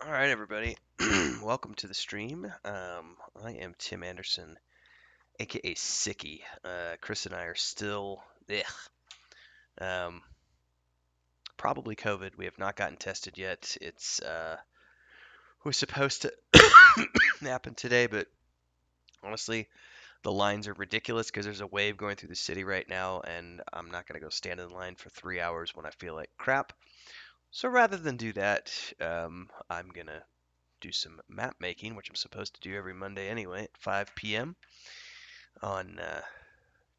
All right, everybody. Welcome to the stream. I am Tim Anderson, aka Sicky. Chris and I are still, um, probably COVID. We have not gotten tested yet. It's was supposed to happen today, but honestly, the lines are ridiculous because there's a wave going through the city right now, and I'm not gonna go stand in line for 3 hours when I feel like crap. So rather than do that, I'm gonna do some map making, which I'm supposed to do every Monday anyway at 5 p.m. on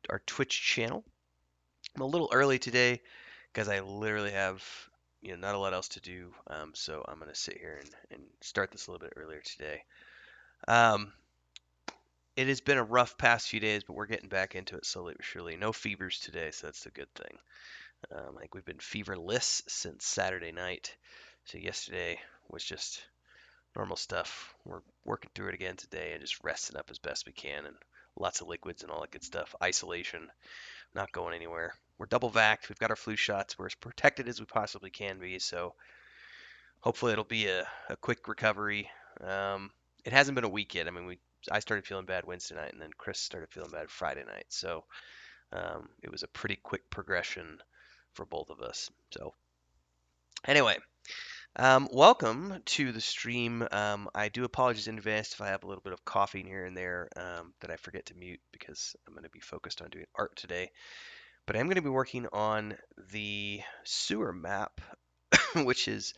our Twitch channel. I'm a little early today because I literally have not a lot else to do, so I'm gonna sit here and start this a little bit earlier today. Um, it has been a rough past few days, but we're getting back into it slowly but surely. No fevers today, so that's a good thing. I think we've been feverless since Saturday night, so yesterday was just normal stuff. We're working through it again today and just resting up as best we can and lots of liquids and all that good stuff. Isolation, not going anywhere. We're double vaxxed. We've got our flu shots. We're as protected as we possibly can be. So hopefully it'll be a quick recovery. It hasn't been a week yet. I mean, I started feeling bad Wednesday night and then Chris started feeling bad Friday night. So it was a pretty quick progression for both of us. So anyway, welcome to the stream. I do apologize in advance if I have a little bit of coughing here and there that I forget to mute because I'm going to be focused on doing art today. But I'm going to be working on the sewer map, which is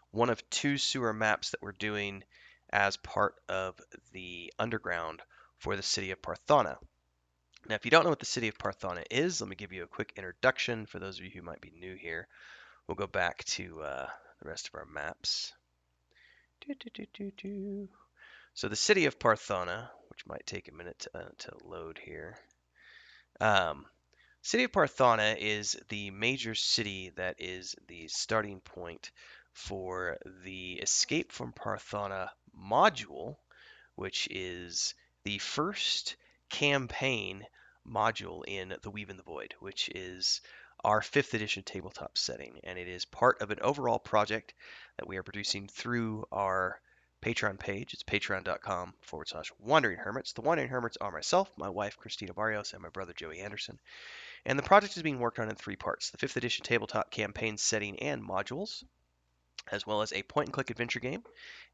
one of two sewer maps that we're doing as part of the underground for the city of Parthana. Now, if you don't know what the city of Parthana is, let me give you a quick introduction for those of you who might be new here. We'll go back to the rest of our maps. So the city of Parthana, which might take a minute to load here. Um, City of Parthana is the major city that is the starting point for the Escape from Parthana module, which is the first campaign module in The Weave in the Void, which is our 5th edition tabletop setting, and it is part of an overall project that we are producing through our Patreon page. It's patreon.com/Wandering Hermits. The Wandering Hermits are myself, my wife Christina Barrios, and my brother Joey Anderson. And the project is being worked on in 3 parts: the 5th edition tabletop campaign setting and modules, as well as a point and click adventure game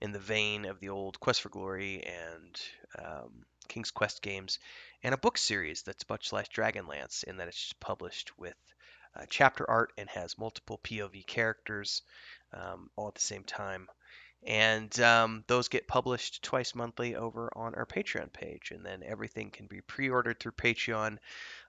in the vein of the old Quest for Glory and King's Quest games, and a book series that's much like Dragonlance in that it's published with chapter art and has multiple POV characters all at the same time. And those get published twice monthly over on our Patreon page, and then everything can be pre-ordered through Patreon.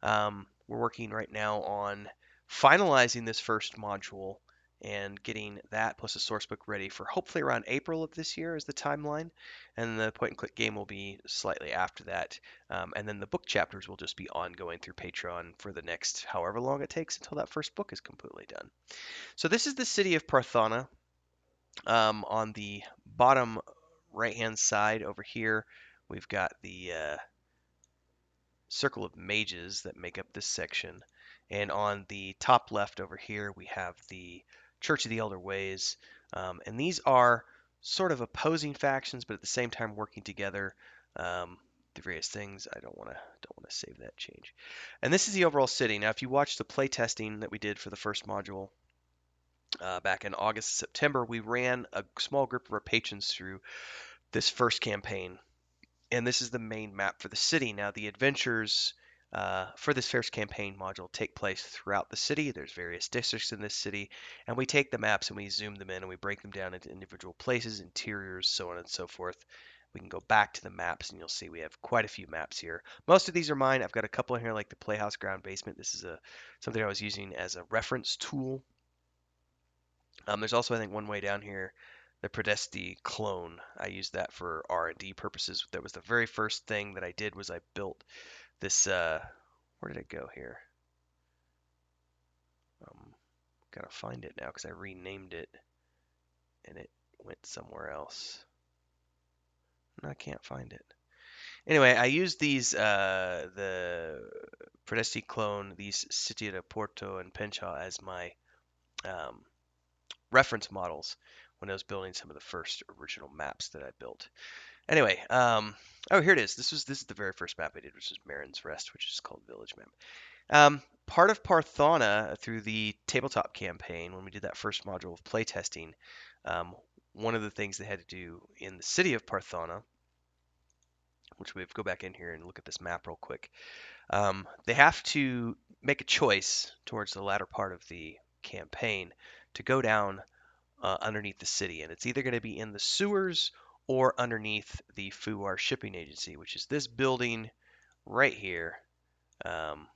We're working right now on finalizing this first module and getting that plus a source book ready for hopefully around April of this year is the timeline. And the point and click game will be slightly after that. And then the book chapters will just be ongoing through Patreon for the next however long it takes until that first book is completely done. So this is the city of Parthana. On the bottom right hand side over here, we've got the circle of mages that make up this section. And on the top left over here, we have the Church of the Elder Ways. And these are sort of opposing factions, but at the same time working together. The various things. I don't want to save that change. And this is the overall city. Now, if you watch the play testing that we did for the first module back in August, September, we ran a small group of our patrons through this first campaign, and this is the main map for the city. Now, the adventures for this first campaign module take place throughout the city. There's various districts in this city, and we take the maps and we zoom them in and we break them down into individual places, interiors, so on and so forth. We can go back to the maps and you'll see we have quite a few maps here. Most of these are mine. I've got a couple in here like the Playhouse Ground Basement. This is something I was using as a reference tool. There's also, I think, one way down here, the Predesti clone. I used that for R&D purposes. That was the very first thing that I did was I built this, where did it go here? Gotta find it now because I renamed it and it went somewhere else. I can't find it. Anyway, I used these, the Predesti clone, these City de Porto and Pencha as my reference models when I was building some of the first original maps that I built. Anyway, oh, here it is. This is the very first map I did, which is Marin's Rest, which is called Village Map. Part of Parthana through the tabletop campaign, when we did that first module of playtesting, um, one of the things they had to do in the city of Parthana, which we go back in here and look at this map real quick, they have to make a choice towards the latter part of the campaign to go down underneath the city, and it's either going to be in the sewers or underneath the Fuwar Shipping Agency, which is this building right here. Um,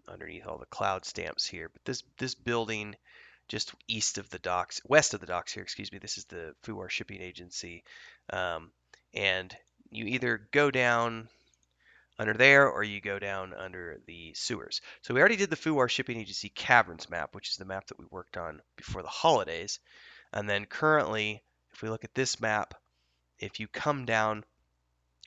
Underneath all the cloud stamps here. But this building just east of the docks, west of the docks here, excuse me, this is the Fuwar Shipping Agency. And you either go down under there or you go down under the sewers. So we already did the Fuwar Shipping Agency Caverns map, which is the map that we worked on before the holidays. And then currently, if we look at this map, if you come down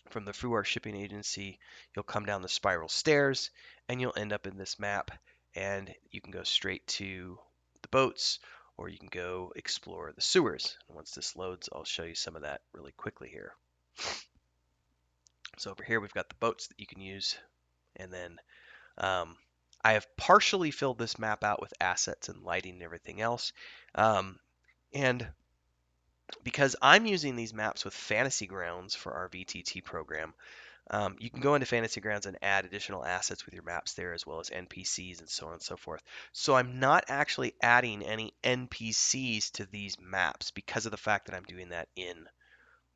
from the Fuwar Shipping Agency, you'll come down the spiral stairs and you'll end up in this map, and you can go straight to the boats or you can go explore the sewers. And once this loads, I'll show you some of that really quickly here. So over here we've got the boats that you can use, and then I have partially filled this map out with assets and lighting and everything else. And because I'm using these maps with Fantasy Grounds for our VTT program, you can go into Fantasy Grounds and add additional assets with your maps there, as well as NPCs and so on and so forth. So I'm not actually adding any NPCs to these maps because of the fact that I'm doing that in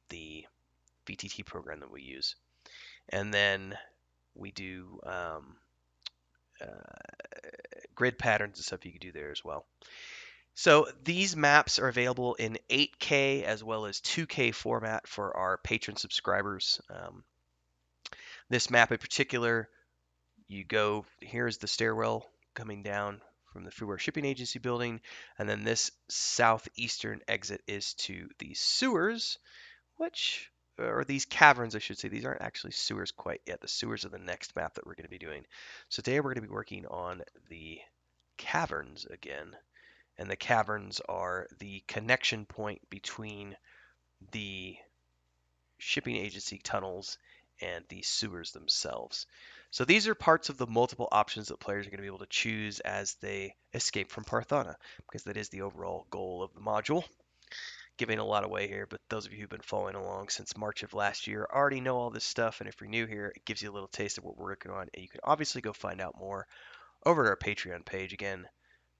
the VTT program that we use. And then we do grid patterns and stuff you can do there as well. So these maps are available in 8K as well as 2K format for our patron subscribers. This map in particular, you go, here's the stairwell coming down from the Fuwar Shipping Agency building, and then this southeastern exit is to the sewers, or these caverns, I should say. These aren't actually sewers quite yet. The sewers are the next map that we're going to be doing. So today we're going to be working on the caverns again, and the caverns are the connection point between the shipping agency tunnels and the sewers themselves. So these are parts of the multiple options that players are going to be able to choose as they escape from Parthana, because that is the overall goal of the module. Giving a lot away here, but those of you who've been following along since March of last year already know all this stuff, and if you're new here, it gives you a little taste of what we're working on, and you can obviously go find out more over at our Patreon page. Again,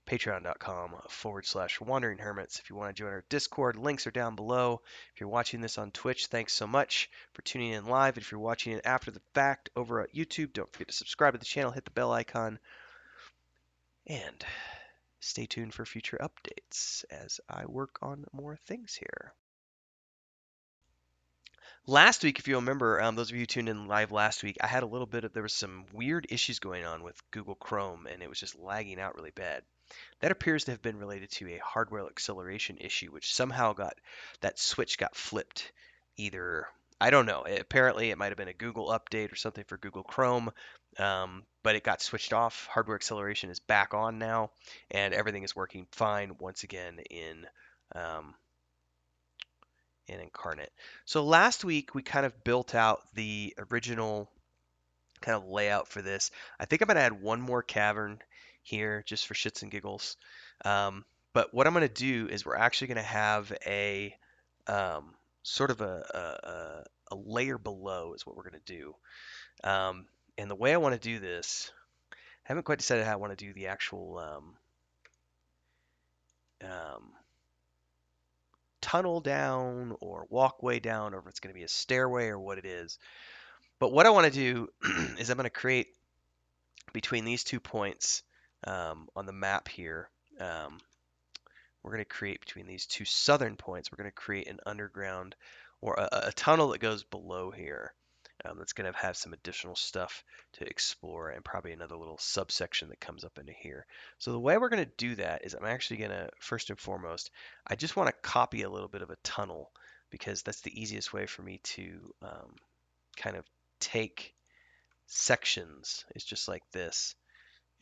patreon.com/wandering hermits. If you want to join our Discord, links are down below. If you're watching this on Twitch, thanks so much for tuning in live. And if you're watching it after the fact over at YouTube, don't forget to subscribe to the channel, hit the bell icon, and stay tuned for future updates as I work on more things here. Last week, if you remember, those of you who tuned in live last week, I had a little bit of, there was some weird issues going on with Google Chrome, and it was just lagging out really bad. That appears to have been related to a hardware acceleration issue, which somehow that switch got flipped. Either, I don't know. Apparently, it might have been a Google update or something for Google Chrome, but it got switched off. Hardware acceleration is back on now, and everything is working fine once again in Inkarnate. So last week we kind of built out the original kind of layout for this. I think I'm going to add one more cavern here just for shits and giggles. But what I'm going to do is we're actually going to have a sort of a layer below is what we're going to do. And the way I want to do this, I haven't quite decided how I want to do the actual tunnel down or walkway down, or if it's going to be a stairway or what it is. But what I want to do is I'm going to create between these 2 points on the map here. We're going to create between these 2 southern points, we're going to create an underground or a tunnel that goes below here. That's going to have some additional stuff to explore and probably another little subsection that comes up into here. So the way we're going to do that is I'm actually going to, first and foremost, I just want to copy a little bit of a tunnel because that's the easiest way for me to kind of take sections. It's just like this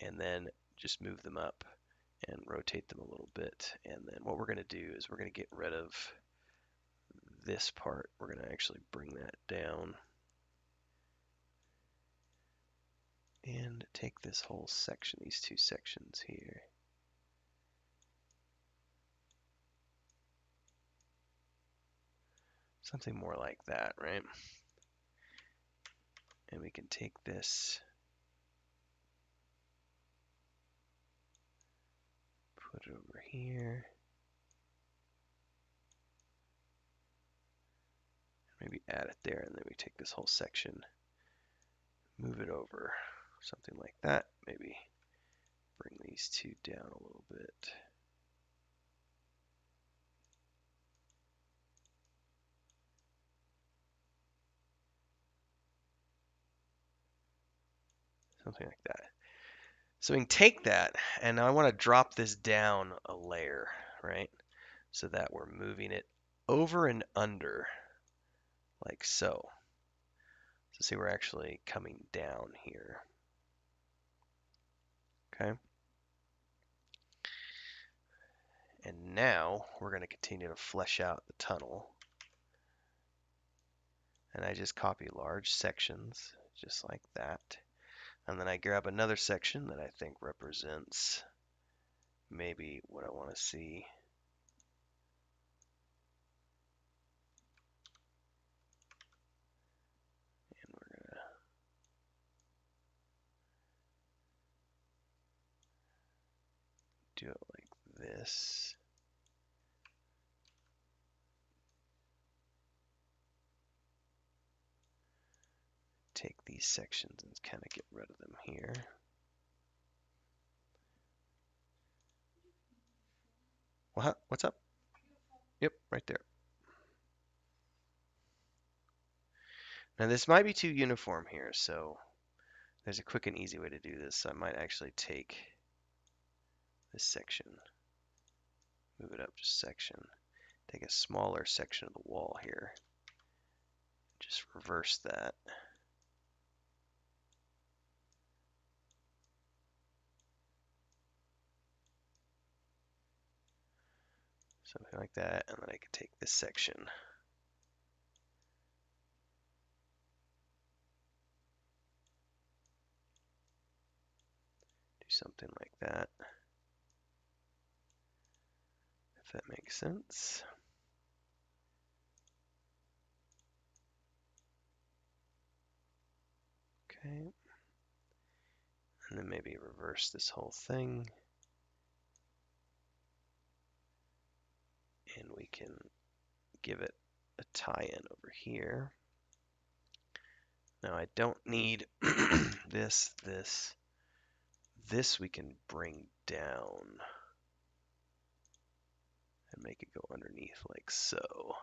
and then just move them up and rotate them a little bit. And then what we're going to do is we're going to get rid of this part. We're going to actually bring that down and take this whole section, these two sections here. Something more like that, right? And we can take this, put it over here. Maybe add it there, and then we take this whole section, move it over, something like that. Maybe bring these two down a little bit. Something like that. So we can take that, and now I want to drop this down a layer, right? So that we're moving it over and under, like so. So see, we're actually coming down here. Okay. And now we're going to continue to flesh out the tunnel. And I just copy large sections, just like that. And then I grab another section that I think represents maybe what I want to see. And we're going to do it like this. Take these sections and kind of get rid of them here. What's up? Yep, right there. Now this might be too uniform here, so there's a quick and easy way to do this. So I might actually take this section, move it up just a section, take a smaller section of the wall here, just reverse that. Something like that, and then I can take this section, do something like that, if that makes sense. Okay, and then maybe reverse this whole thing, and we can give it a tie-in over here. Now I don't need this we can bring down and make it go underneath like so.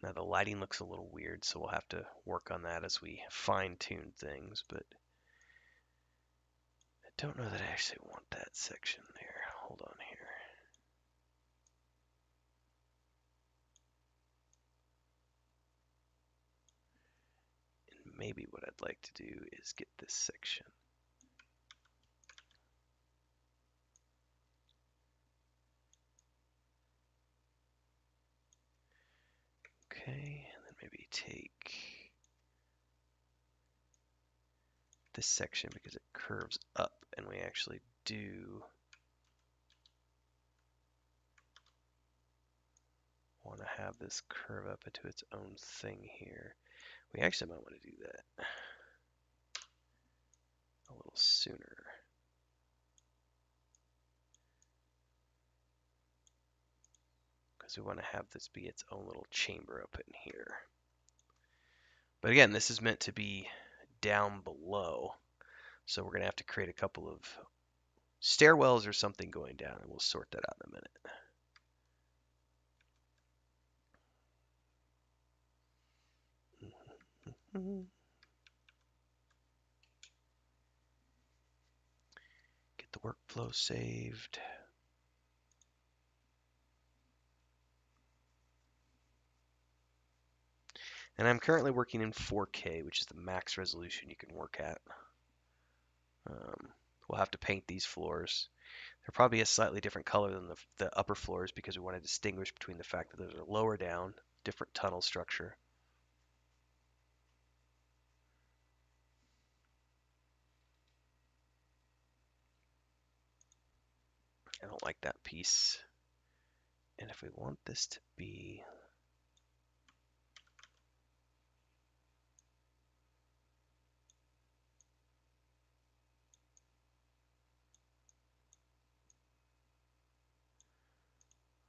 Now the lighting looks a little weird, so we'll have to work on that as we fine-tune things, but I don't know that I actually want that section there. Hold on here. And maybe what I'd like to do is get this section. Okay, and then maybe take this section because it curves up, and we actually do want to have this curve up into its own thing here. We actually might want to do that a little sooner. Because we want to have this be its own little chamber up in here. But again, this is meant to be down below. So we're going to have to create a couple of stairwells or something going down, and we'll sort that out in a minute. Get the workflow saved. And I'm currently working in 4K, which is the max resolution you can work at. We'll have to paint these floors. They're probably a slightly different color than the upper floors because we want to distinguish between the fact that those are lower down, different tunnel structure. I don't like that piece. And if we want this to be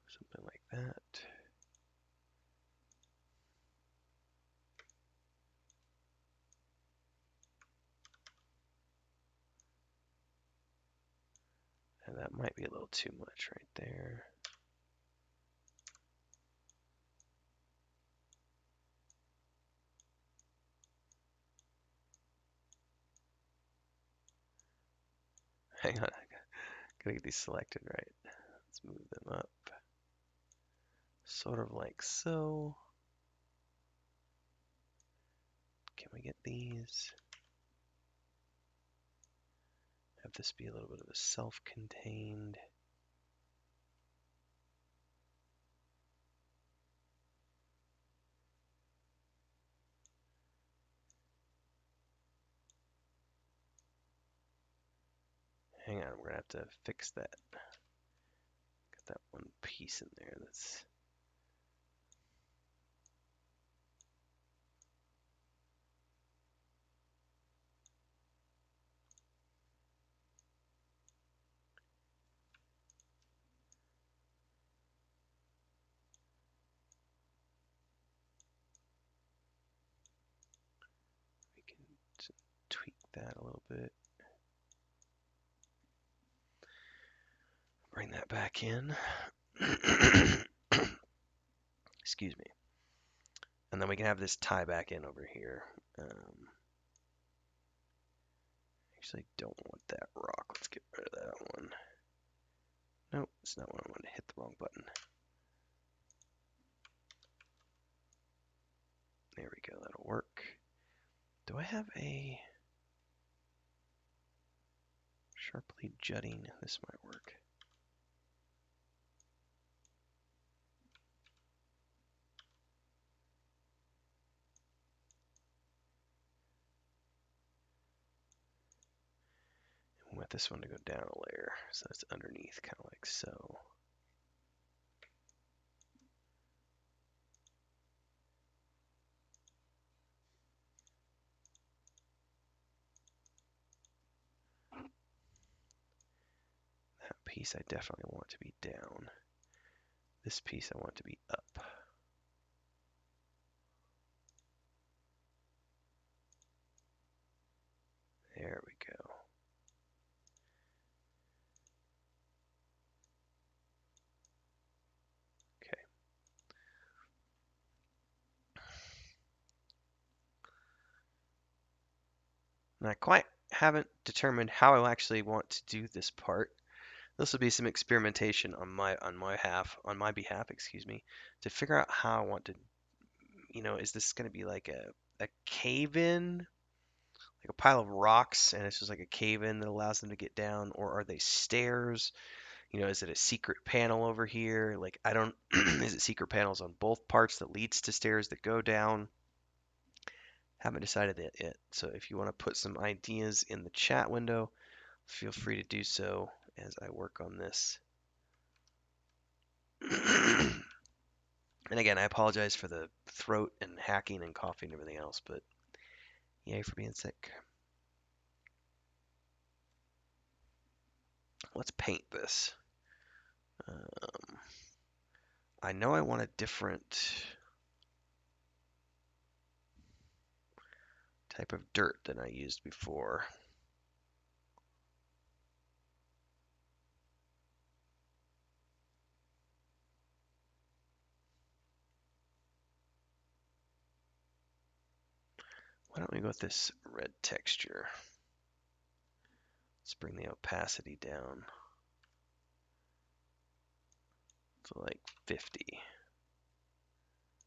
something like that. And that might be a little too much right there. Hang on, I gotta get these selected right. Let's move them up. Sort of like so. Can we get these? Have this be a little bit of a self-contained. Hang on, we're gonna have to fix that. Got that one piece in there that's we can tweak that a little bit. Bring that back in. Excuse me. And then we can have this tie back in over here. Actually, don't want that rock. Let's get rid of that one. Nope, it's not what I wanted. Hit the wrong button. There we go. That'll work. Do I have a sharply jutting? This might work. I want this one to go down a layer, so it's underneath, kind of like so. That piece I definitely want to be down. This piece I want to be up. There we go. Okay. And I quite haven't determined how I actually want to do this part. This will be some experimentation on my behalf, excuse me, to figure out how I want to, is this going to be like a cave in, like a pile of rocks, and it's just like a cave in that allows them to get down, or are they stairs? Is it a secret panel over here? Like, I don't, is it secret panels on both parts that leads to stairs that go down? Haven't decided that yet. So if you want to put some ideas in the chat window, feel free to do so as I work on this. And again, I apologize for the throat and hacking and coughing and everything else, but yay for being sick. Let's paint this. I know I want a different type of dirt than I used before. Why don't we go with this red texture? Let's bring the opacity down to like 50.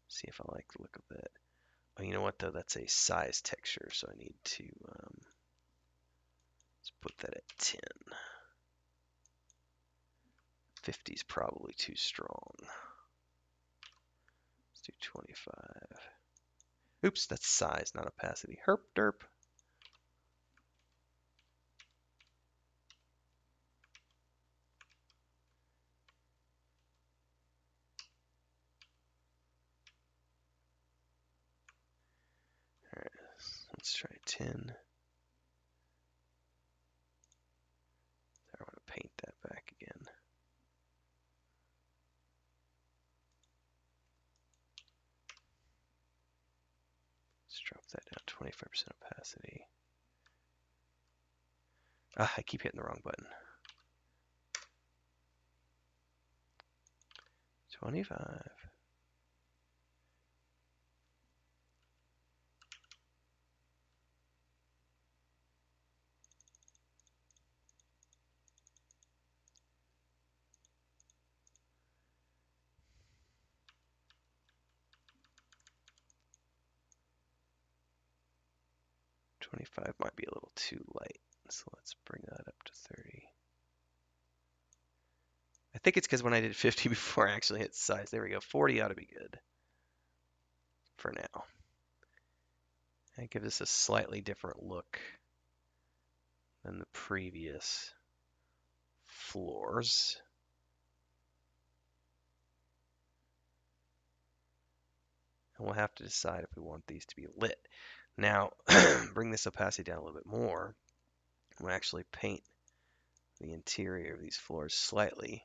See if I like the look of that. Oh, you know what though? That's a size texture, so I need to let's put that at 10. 50 is probably too strong. Let's do 25. Oops, that's size, not opacity. Herp derp. Alright, let's try 10. I want to paint that back again. Let's drop that down, 25% opacity. Ah, I keep hitting the wrong button. 25. Five might be a little too light, so let's bring that up to 30. I think it's because when I did 50 before I actually hit size. There we go. 40 ought to be good for now. And give this a slightly different look than the previous floors. And we'll have to decide if we want these to be lit. Now, bring this opacity down a little bit more. We'll actually paint the interior of these floors slightly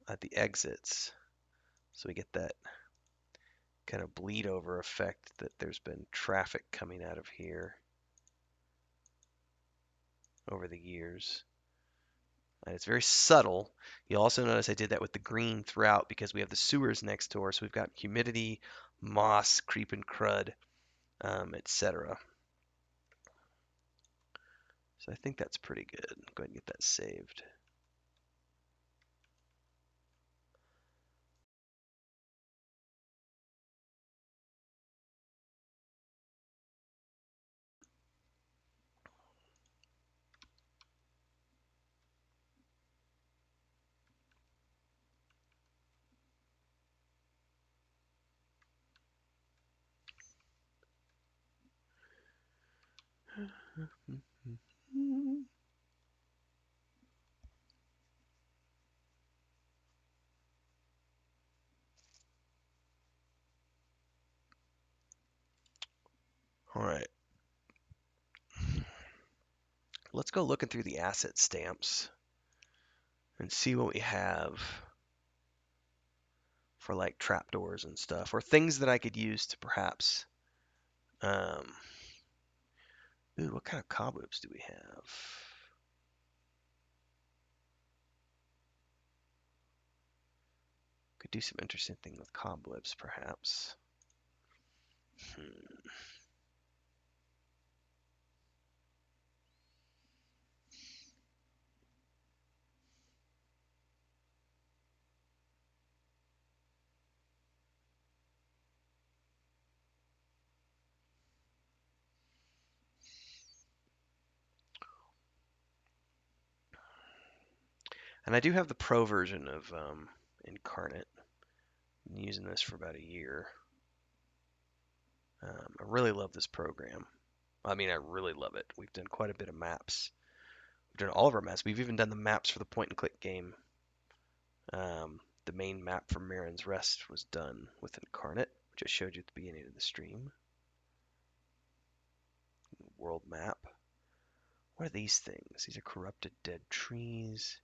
at the exits, so we get that kind of bleed over effect that there's been traffic coming out of here over the years. And it's very subtle. You'll also notice I did that with the green throughout because we have the sewers next door, so we've got humidity, moss, creep and crud, etc. So I think that's pretty good. Go ahead and get that saved. All right. Let's go looking through the asset stamps and see what we have for like trapdoors and stuff, or things that I could use to perhaps. Ooh, what kind of cobwebs do we have? Could do some interesting thing with cobwebs, perhaps. And I do have the pro version of Inkarnate. Been using this for about a year. I really love this program. I mean, I really love it. We've done quite a bit of maps. We've done all of our maps. We've even done the maps for the point and click game. The main map for Marin's Rest was done with Inkarnate, which I showed you at the beginning of the stream. World map. What are these things? These are corrupted dead trees,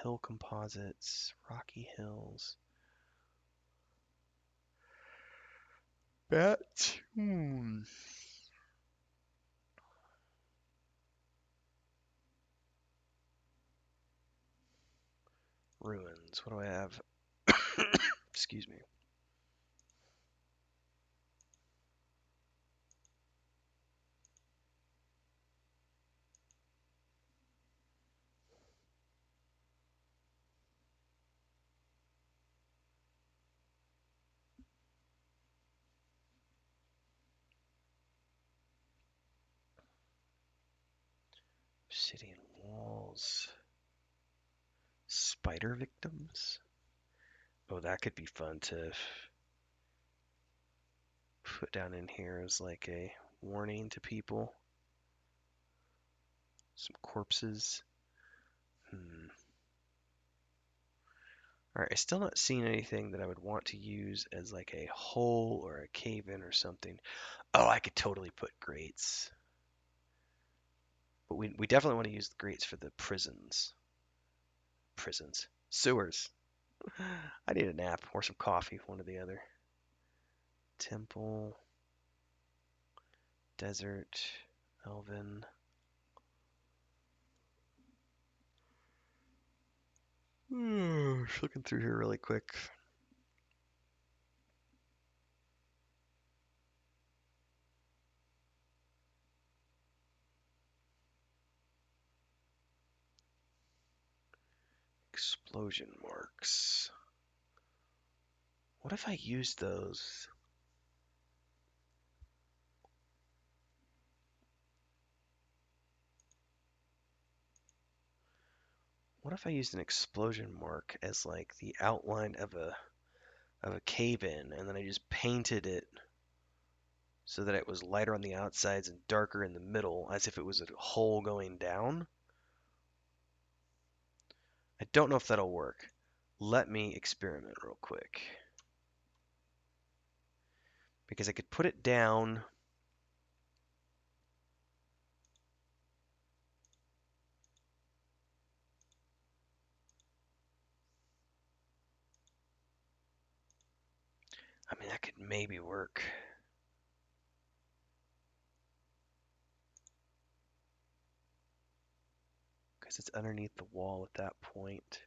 hill composites, rocky hills. Bat. Ruins. What do I have? Excuse me. Obsidian walls. Spider victims? Oh, that could be fun to put down in here as like a warning to people. Some corpses. Alright, I still not seeing anything that I would want to use as like a hole or a cave-in or something. Oh, I could totally put grates. But we definitely want to use the grates for the prisons. Prisons. Sewers. I need a nap or some coffee, one or the other. Temple. Desert. Elven. Just looking through here really quick. Explosion marks. What if I used those? What if I used an explosion mark as like the outline of a cave-in, and then I just painted it so that it was lighter on the outsides and darker in the middle, as if it was a hole going down? I don't know if that'll work. Let me experiment real quick. Because I could put it down. I mean, that could maybe work. Because it's underneath the wall at that point.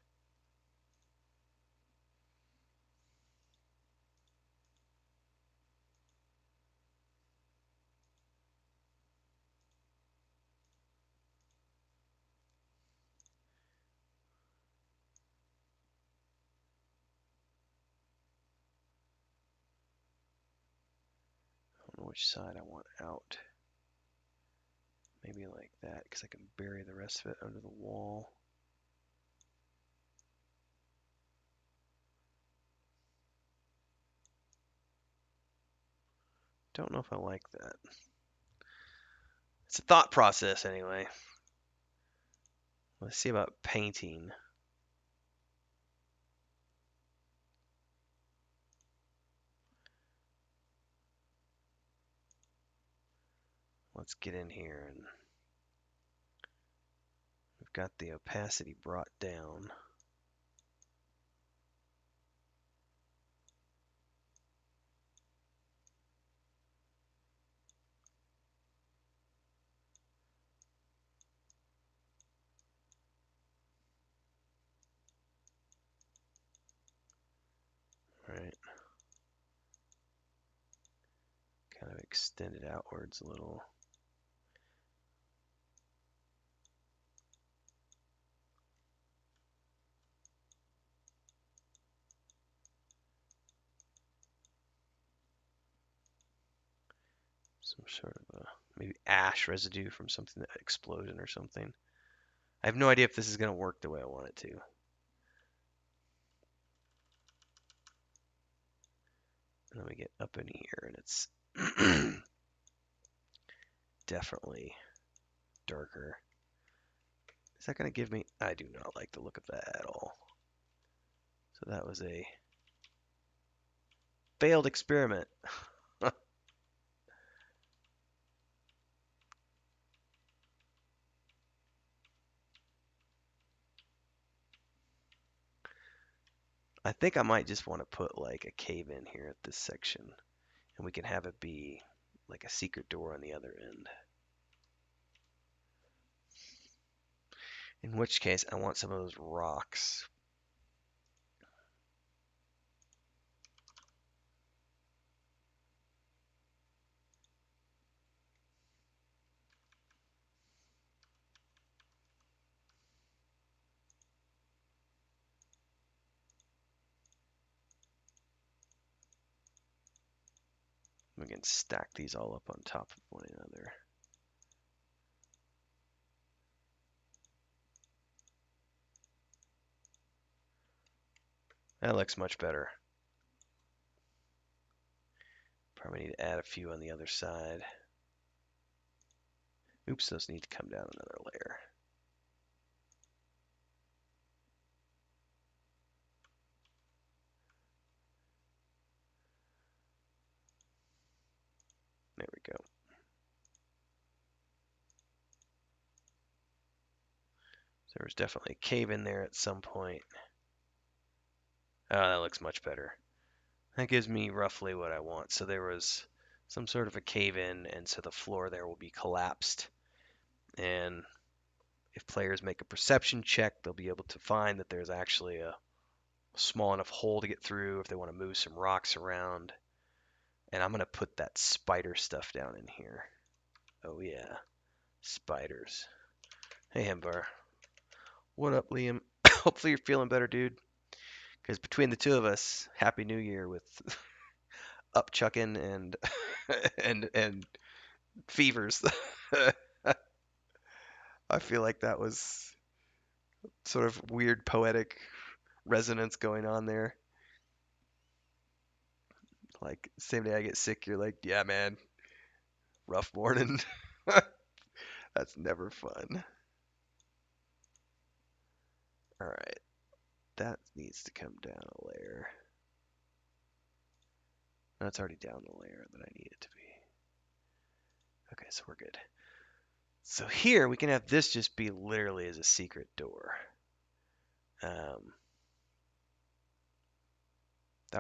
I don't know which side I want out. Maybe like that, because I can bury the rest of it under the wall. Don't know if I like that. It's a thought process anyway. Let's see about painting. Let's get in here, and we've got the opacity brought down. Right. Kind of extend it outwards a little. Some sort of a maybe ash residue from something that exploded or something. I have no idea if this is going to work the way I want it to. And then we get up in here, and it's definitely darker. Is that going to give me... I do not like the look of that at all. So that was a failed experiment. I think I might just want to put like a cave in here at this section, and we can have it be like a secret door on the other end. In which case, I want some of those rocks. We can stack these all up on top of one another. That looks much better. Probably need to add a few on the other side. Oops, those need to come down another layer. There we go. So there was definitely a cave in there at some point. Oh, that looks much better. That gives me roughly what I want. So there was some sort of a cave in, and so the floor there will be collapsed. And if players make a perception check, they'll be able to find that there's actually a small enough hole to get through if they want to move some rocks around. And I'm going to put that spider stuff down in here. Oh yeah, spiders. Hey, Hembar. What up, Liam? Hopefully you're feeling better, dude. Because between the two of us, Happy New Year with upchucking and and fevers. I feel like that was sort of weird poetic resonance going on there. Like same day I get sick, you're like, yeah, man, rough morning. That's never fun. All right, that needs to come down a layer. That's already down the layer that I need it to be. Okay, so we're good. So here we can have this just be literally as a secret door. That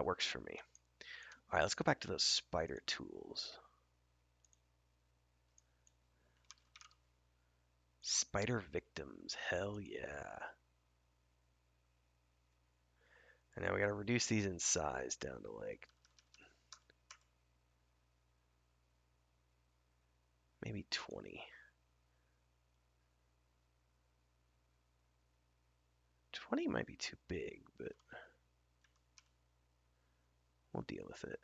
works for me. All right, let's go back to those spider tools. Spider victims, hell yeah. And now we gotta reduce these in size down to like maybe 20. 20 might be too big, but we'll deal with it.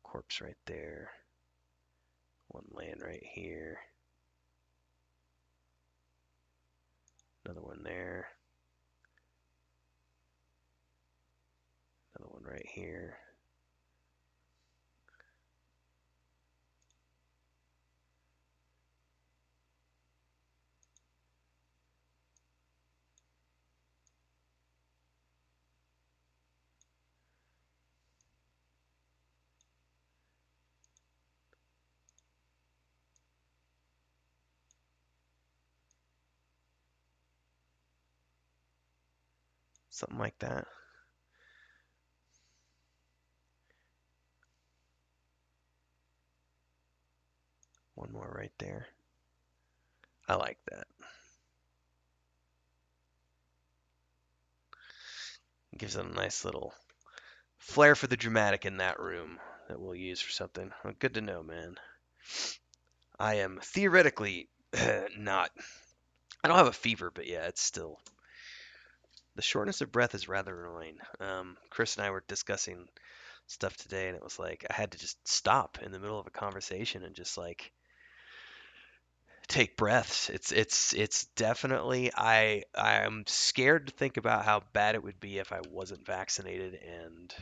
Corpse right there. One laying right here. Another one there. Another one right here. Something like that. One more right there. I like that. It gives it a nice little flair for the dramatic in that room that we'll use for something. Well, good to know, man. I am theoretically not. I don't have a fever, but yeah, it's still. The shortness of breath is rather annoying. Chris and I were discussing stuff today, and it was like I had to just stop in the middle of a conversation and just like take breaths. It's definitely I'm scared to think about how bad it would be if I wasn't vaccinated and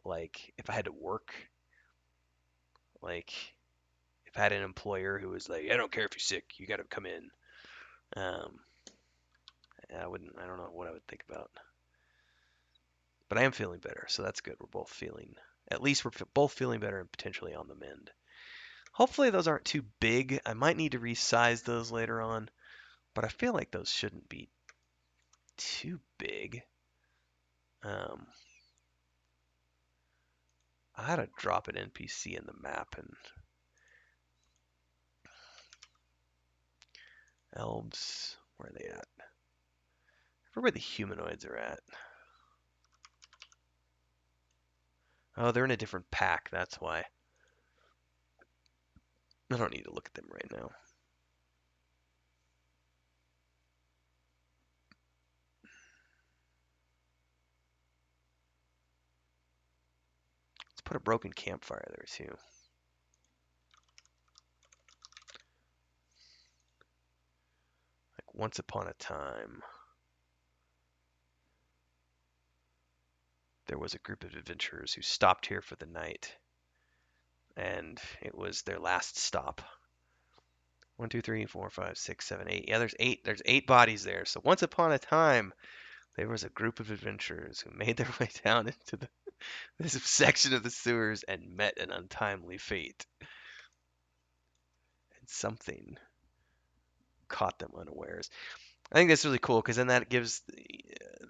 like if I had to work, like if I had an employer who was like, I don't care if you're sick, you got to come in. Um, I wouldn't. I don't know what I would think about. But I am feeling better, so that's good. We're both feeling. At least we're both feeling better and potentially on the mend. Hopefully those aren't too big. I might need to resize those later on, but I feel like those shouldn't be too big. Um, I had to drop an NPC in the map and elves, where are they at? I forget where the humanoids are at. Oh, they're in a different pack, that's why. I don't need to look at them right now. put a broken campfire there too. Like once upon a time, there was a group of adventurers who stopped here for the night, and it was their last stop. 1, 2, 3, 4, 5, 6, 7, 8. Yeah, there's eight. There's 8 bodies there. So once upon a time, there was a group of adventurers who made their way down into this section of the sewers and met an untimely fate. And something caught them unawares. I think that's really cool because then that gives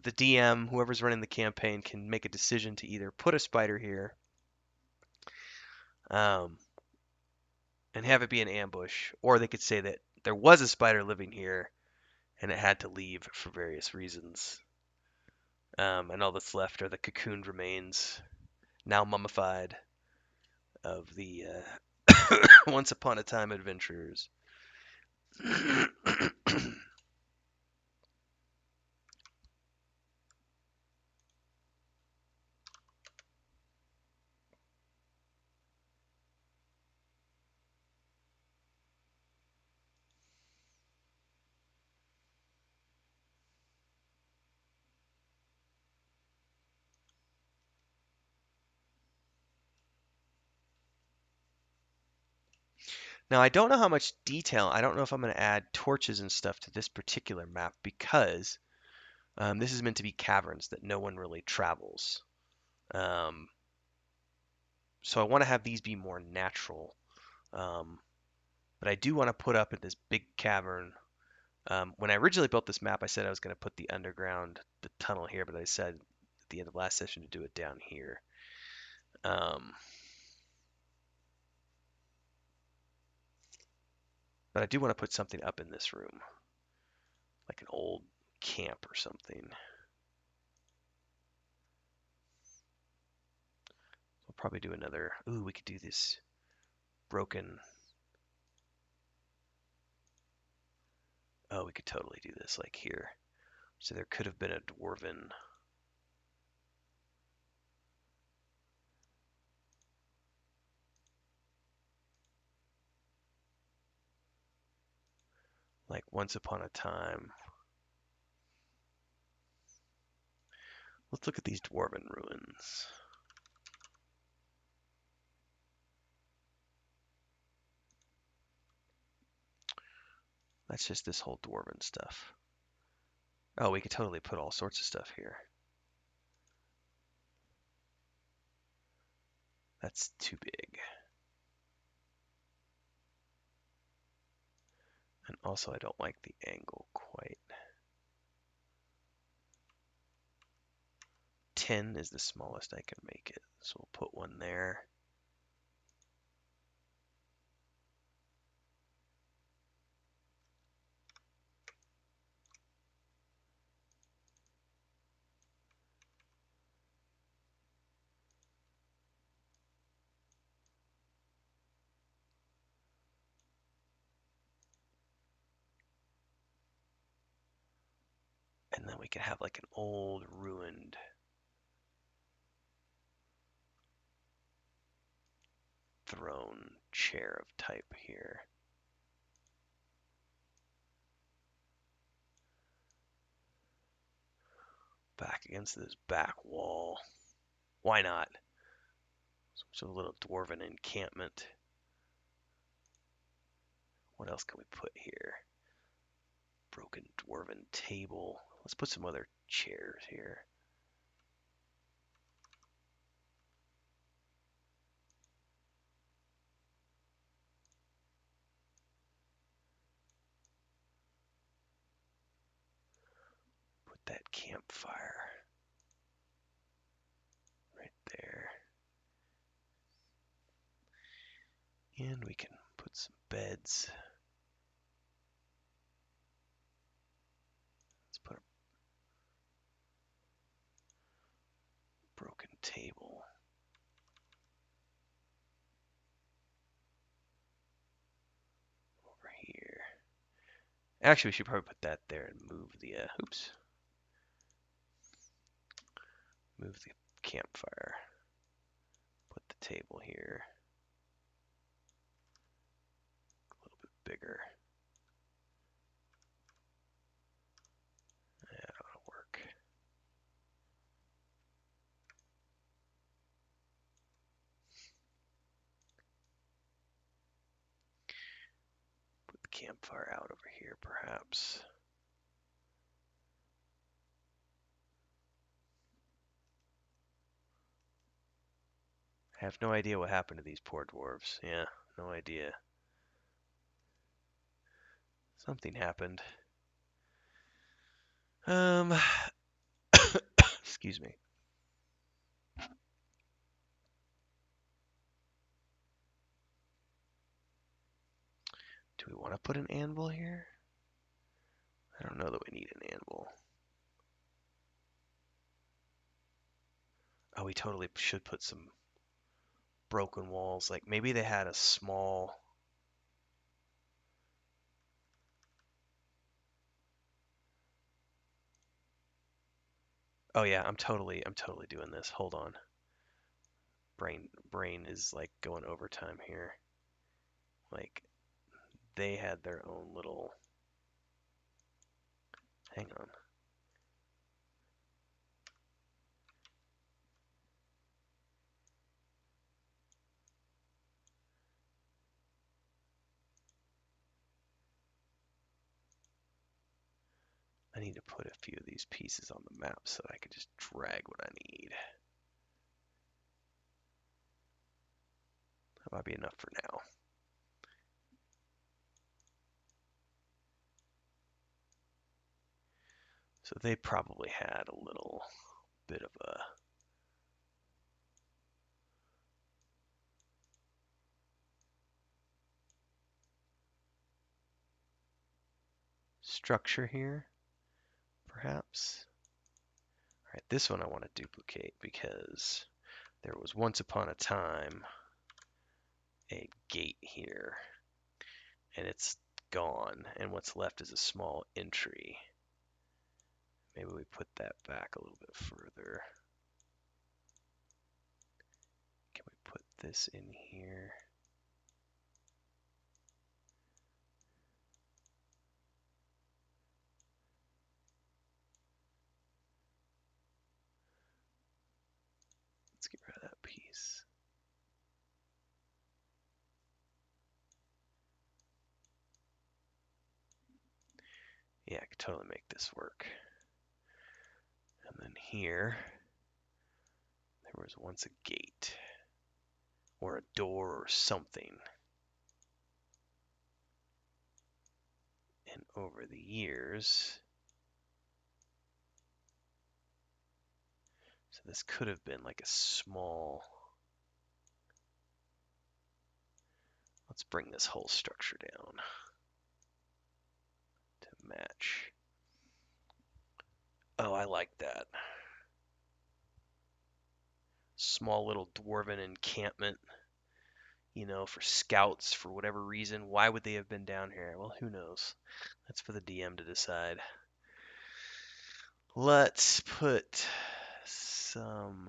the DM, whoever's running the campaign, can make a decision to either put a spider here, um, and have it be an ambush, or they could say that there was a spider living here and it had to leave for various reasons. And all that's left are the cocooned remains, now mummified, of the once upon a time adventurers. Now, I don't know how much detail, I don't know if I'm going to add torches and stuff to this particular map because this is meant to be caverns that no one really travels. Um, so I want to have these be more natural. But I do want to put up in this big cavern. When I originally built this map, I said I was going to put the tunnel here, but I said at the end of last session to do it down here. But I do want to put something up in this room, like an old camp or something. We'll probably do another. Ooh, we could do this broken. Oh, we could totally do this like here. So there could have been a dwarven. Like once upon a time. Let's look at these dwarven ruins. That's just this whole dwarven stuff. Oh, we could totally put all sorts of stuff here. That's too big. And also, I don't like the angle quite. 10 is the smallest I can make it. So we'll put one there. And then we can have like an old ruined throne chair of type here. Back against this back wall. Why not? Some little dwarven encampment. What else can we put here? Broken dwarven table. Let's put some other chairs here. Put that campfire right there. And we can put some beds. Let's put a broken table. Over here. Actually, we should probably put that there and move the, oops. Move the campfire. Put the table here. A little bit bigger. Yeah, that'll work. Put the campfire out over here, perhaps. I have no idea what happened to these poor dwarves. Yeah, no idea. Something happened. Excuse me. Do we want to put an anvil here? I don't know that we need an anvil. Oh, we totally should put some broken walls. Like maybe they had a small. Oh yeah, I'm totally doing this. Hold on. Brain is like going overtime here. Like they had their own little. Hang on. I need to put a few of these pieces on the map so that I can just drag what I need. That might be enough for now. So they probably had a little bit of a structure here, perhaps. All right, this one I want to duplicate because there was once upon a time a gate here, and it's gone, and what's left is a small entry. Maybe we put that back a little bit further. Can we put this in here? Let's get rid of that piece. Yeah, I could totally make this work. And then here, there was once a gate or a door or something. And over the years, so this could have been like a small, let's bring this whole structure down to match. Oh, I like that. Small little dwarven encampment, you know, for scouts for whatever reason. Why would they have been down here? Well, who knows? That's for the DM to decide. Let's put some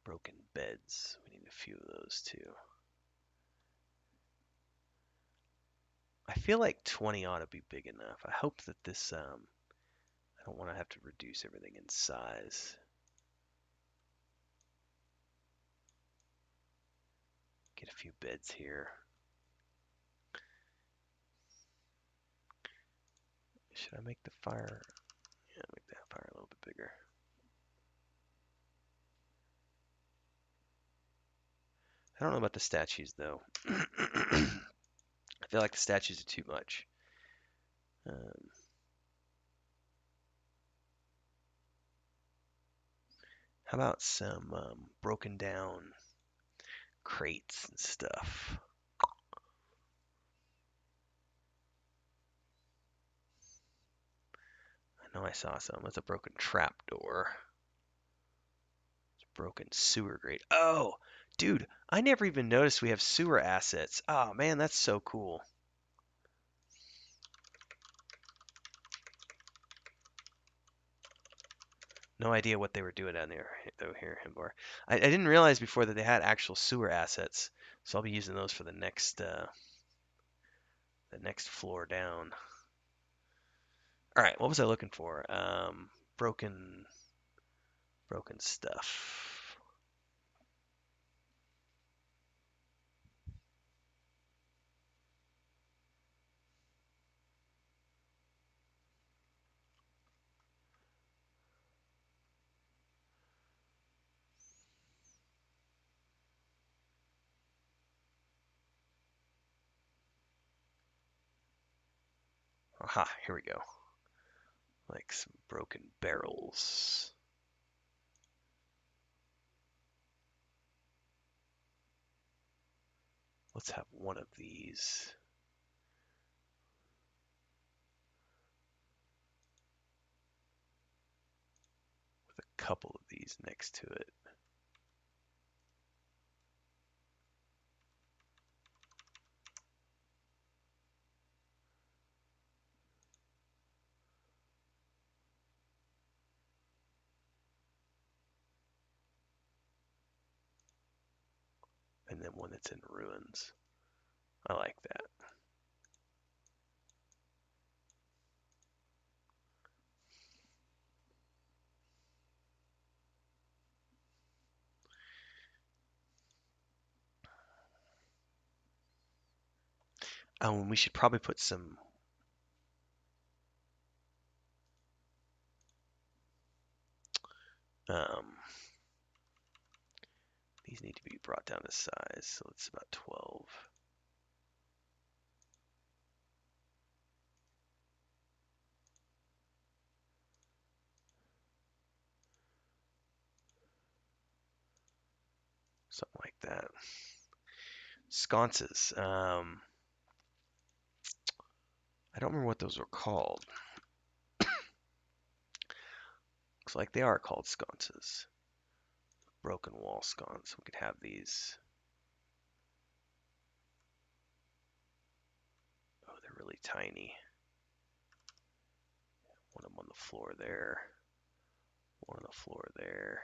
broken beds. We need a few of those too. I feel like 20 ought to be big enough. I hope that this, I don't want to have to reduce everything in size. Get a few beds here. Should I make the fire? Yeah, make that fire a little bit bigger. I don't know about the statues though. I feel like the statues are too much. How about some broken down crates and stuff? I know I saw some. That's a broken trap door. It's a broken sewer grate. Oh, dude, I never even noticed we have sewer assets. Oh man, that's so cool. No idea what they were doing down there though here in Bar. I didn't realize before that they had actual sewer assets, so I'll be using those for the next floor down. All right, what was I looking for? Broken stuff. Aha, here we go. Like some broken barrels. Let's have one of these. With a couple of these next to it. And then one that's in ruins. I like that. Oh, and we should probably put some these need to be brought down to size, so it's about 12. Something like that. Sconces. I don't remember what those were called. Looks like they are called sconces. Broken wall sconce. We could have these. Oh, they're really tiny. One of them on the floor there. One on the floor there.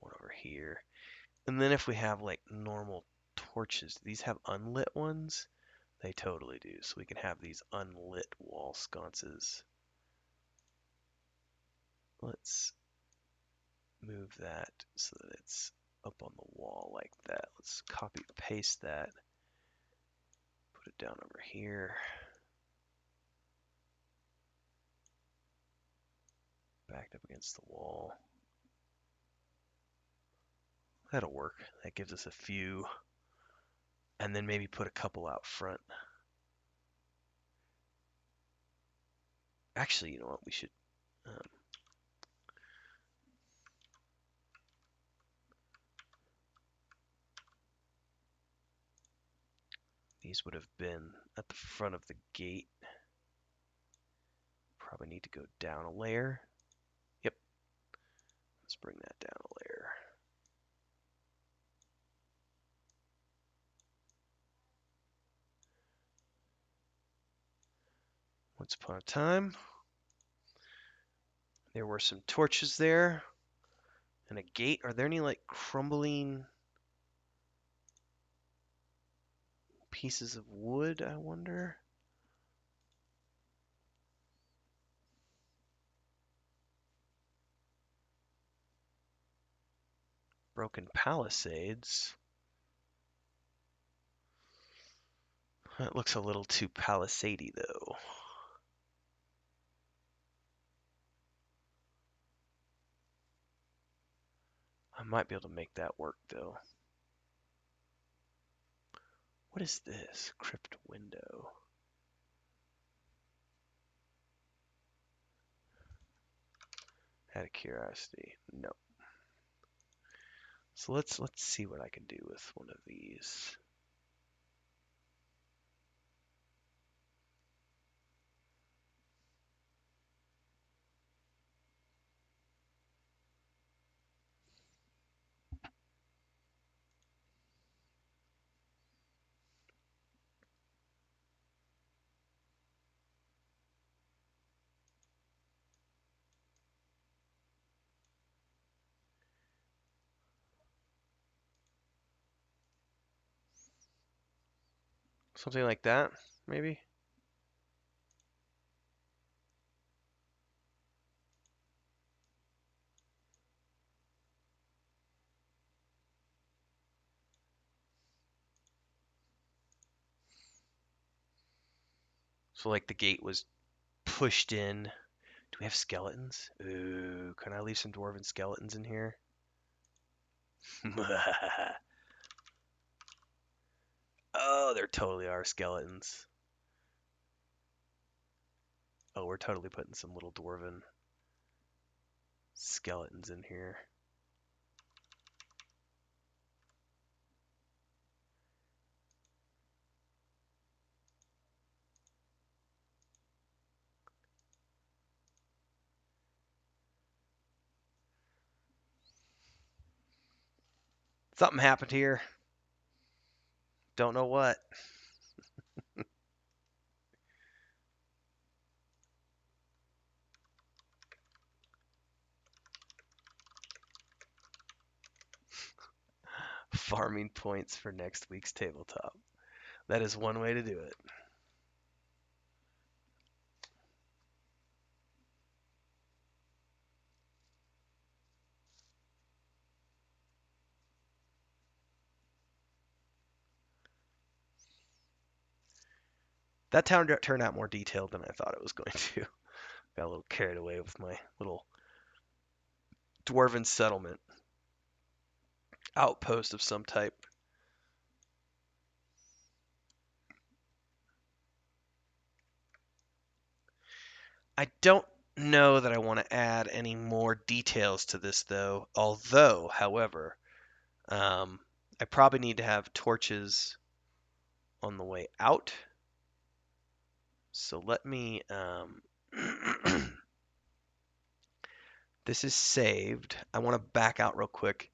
One over here. And then if we have like normal torches, these have unlit ones? They totally do. So we can have these unlit wall sconces. Let's move that so that it's up on the wall like that. Let's copy and paste that. Put it down over here. Backed up against the wall. That'll work. That gives us a few. And then maybe put a couple out front. Actually, you know what? We should these would have been at the front of the gate. Probably need to go down a layer. Yep. Let's bring that down a layer. Once upon a time, there were some torches there and a gate. Are there any like crumbling pieces of wood, I wonder? Broken palisades. That looks a little too palisadey though. I might be able to make that work though. What is this? Crypt window. Out of curiosity. No. So let's see what I can do with one of these. Something like that, maybe? So like the gate was pushed in. Do we have skeletons? Ooh, can I leave some dwarven skeletons in here? Oh, there totally are skeletons. Oh, we're totally putting some little dwarven skeletons in here. Something happened here. Don't know what. Farming points for next week's tabletop. That is one way to do it. That town turned out more detailed than I thought it was going to. Got a little carried away with my little dwarven settlement outpost of some type. I don't know that I want to add any more details to this though. Although, however, I probably need to have torches on the way out. So let me. This is saved. I want to back out real quick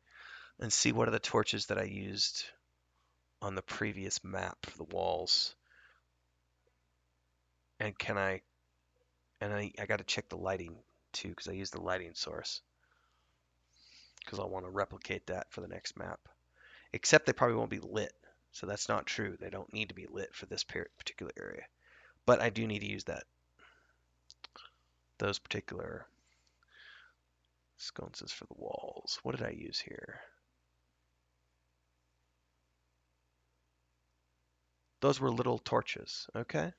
and see what are the torches that I used on the previous map for the walls. And can I. And I got to check the lighting too because I used the lighting source. Because I want to replicate that for the next map. Except they probably won't be lit. So that's not true. They don't need to be lit for this particular area. But I do need to use those particular sconces for the walls. What did I use here? Those were little torches. Okay.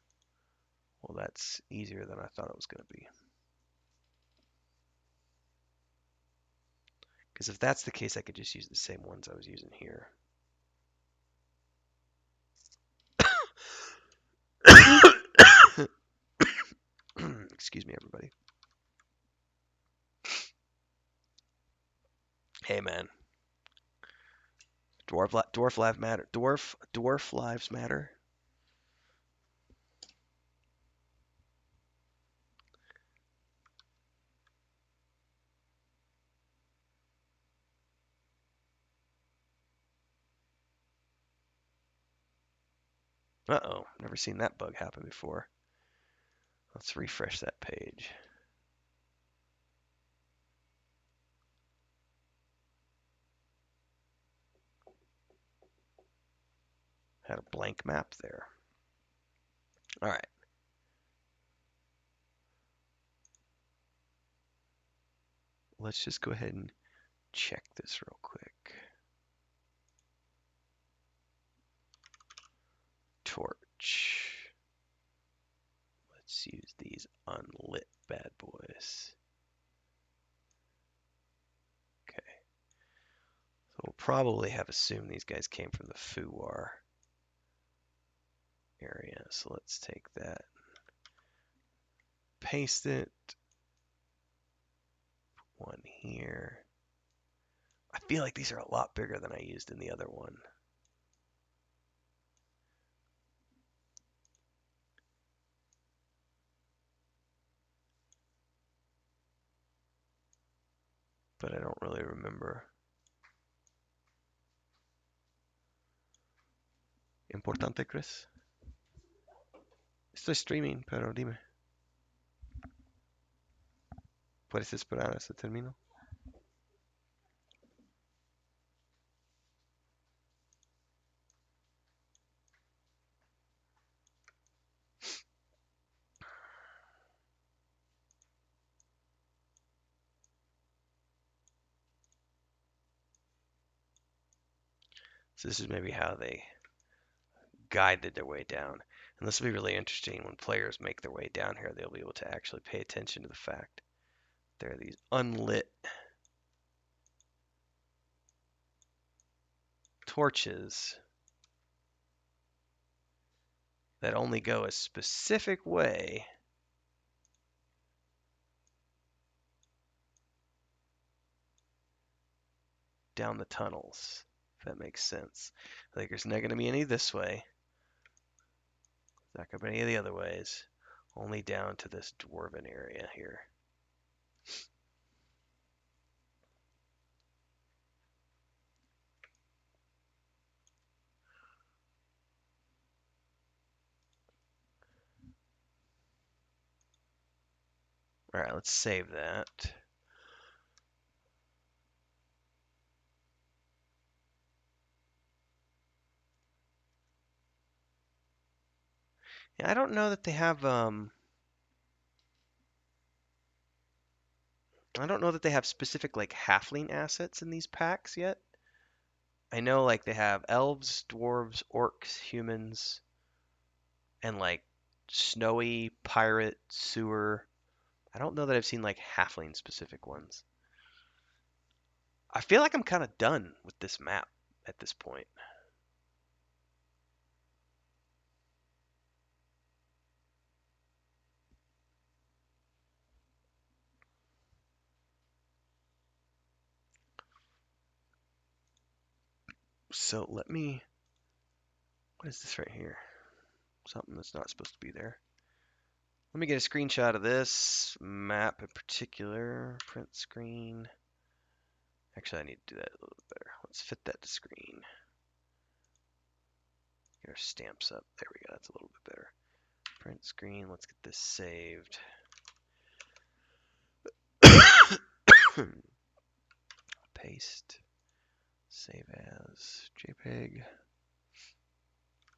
Well, that's easier than I thought it was going to be. Because if that's the case, I could just use the same ones I was using here. Excuse me, everybody. Hey, man. Dwarf lives matter. Dwarf lives matter. Uh-oh, never seen that bug happen before. Let's refresh that page. Had a blank map there. All right. Let's just go ahead and check this real quick. Torch. Let's use these unlit bad boys. Okay. So we'll probably have assumed these guys came from the Fuwar area. So let's take that, paste it. One here. I feel like these are a lot bigger than I used in the other one. But I don't really remember. Importante, Chris. Estoy streaming, pero dime. ¿Puedes esperar hasta termino? So this is maybe how they guided their way down. And this will be really interesting when players make their way down here. They'll be able to actually pay attention to the fact there are these unlit torches that only go a specific way down the tunnels, if that makes sense. Like there's not going to be any this way. There's not going to be any of the other ways. Only down to this dwarven area here. All right, let's save that. Yeah, I don't know that they have I don't know that they have specific like halfling assets in these packs yet. I know like they have elves, dwarves, orcs, humans, and like snowy, pirate, sewer. I don't know that I've seen like halfling specific ones. I feel like I'm kind of done with this map at this point. So let me, what is this right here? Something that's not supposed to be there. Let me get a screenshot of this map in particular. Print screen. Actually, I need to do that a little bit better. Let's fit that to screen. Get our stamps up. There we go. That's a little bit better. Print screen. Let's get this saved. Paste. Save as JPEG.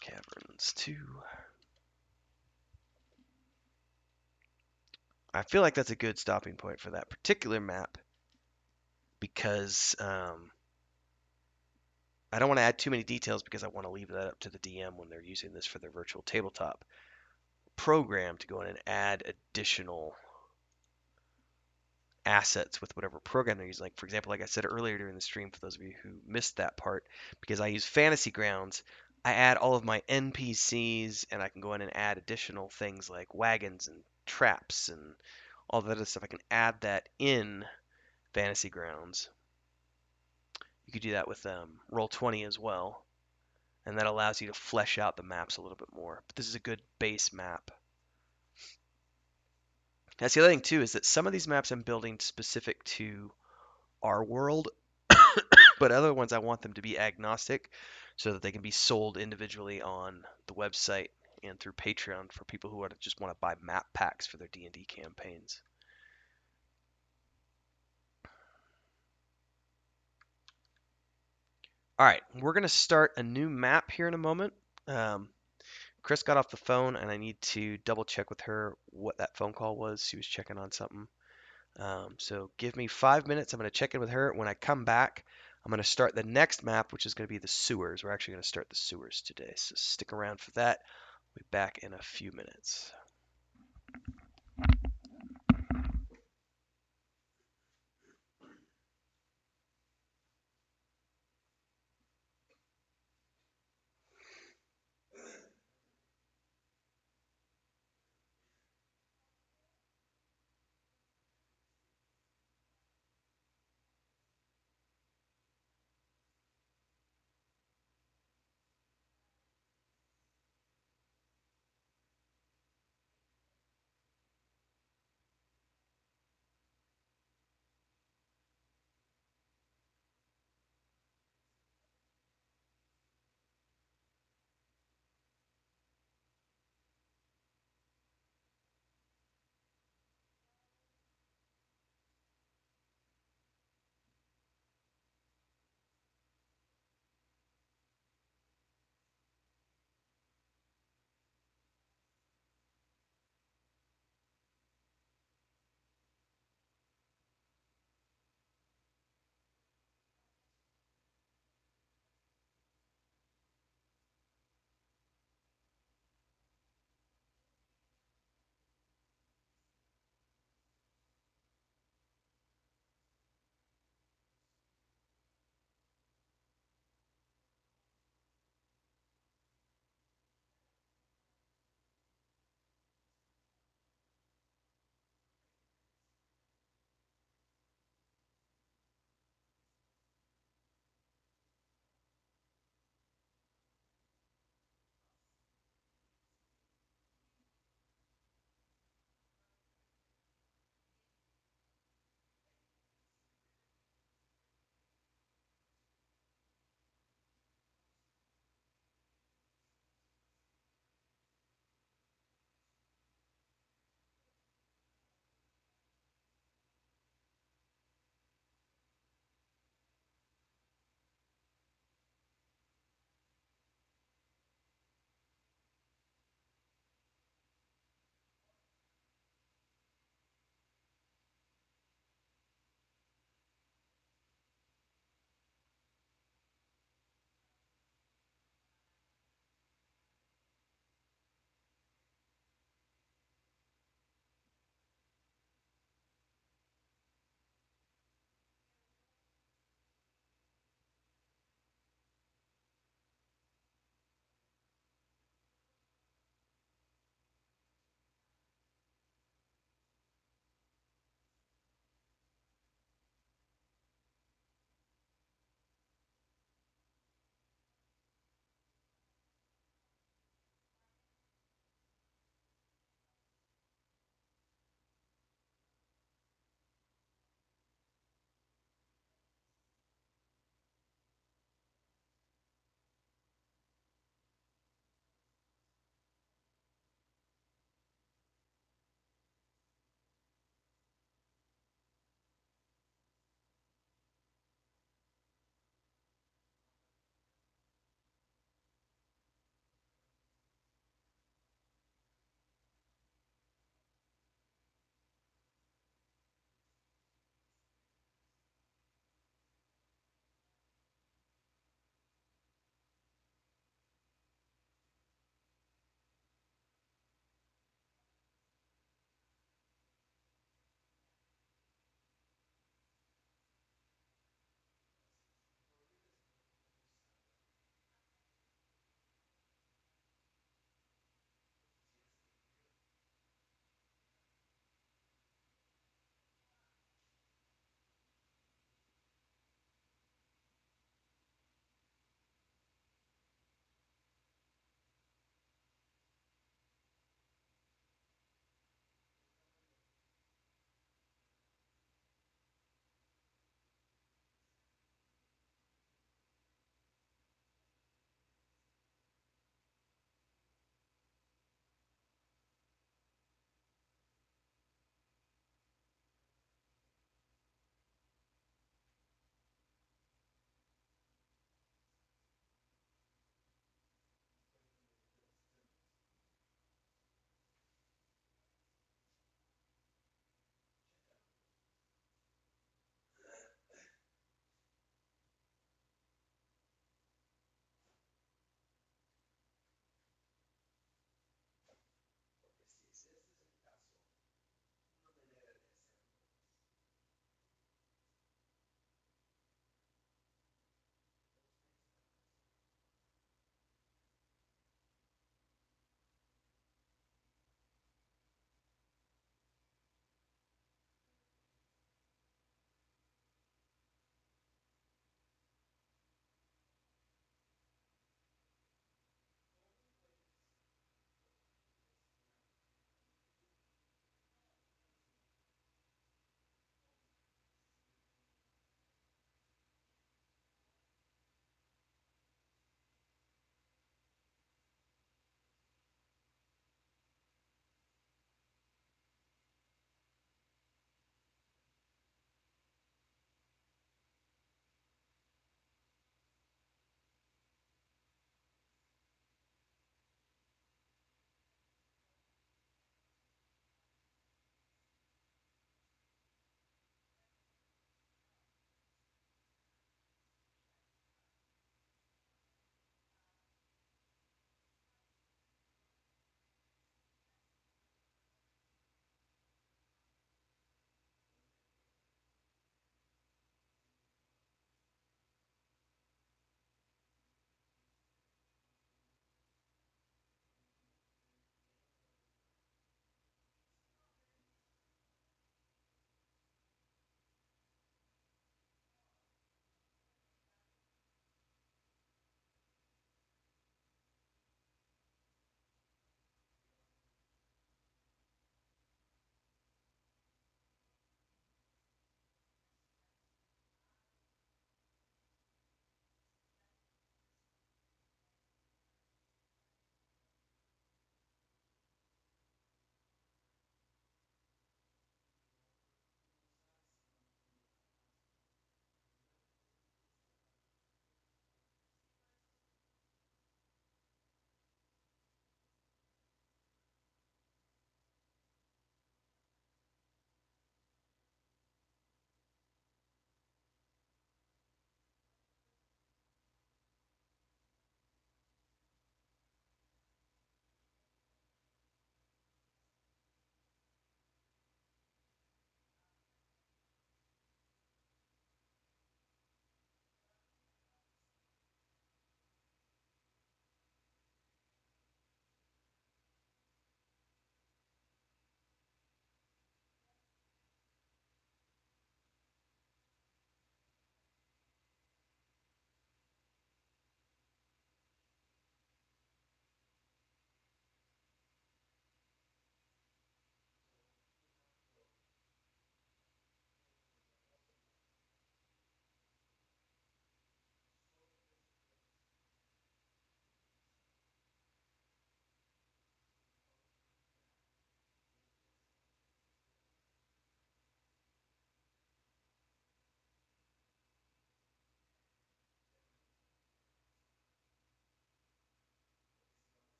Caverns 2. I feel like that's a good stopping point for that particular map because I don't want to add too many details because I want to leave that up to the DM when they're using this for their virtual tabletop program to go in and add additional assets with whatever program they're using. Like, for example, like I said earlier during the stream, for those of you who missed that part, because I use Fantasy Grounds, I add all of my NPCs and I can go in and add additional things like wagons and traps and all that other stuff. I can add that in Fantasy Grounds. You could do that with Roll20 as well, and that allows you to flesh out the maps a little bit more. But this is a good base map. That's the other thing too, is that some of these maps I'm building specific to our world, but other ones I want them to be agnostic so that they can be sold individually on the website and through Patreon for people who just want to buy map packs for their D&D campaigns. All right, we're going to start a new map here in a moment. Chris got off the phone, and I need to double check with her what that phone call was. She was checking on something. So give me 5 minutes. I'm going to check in with her. When I come back, I'm going to start the next map, which is going to be the sewers. We're actually going to start the sewers today, so stick around for that. We'll be back in a few minutes.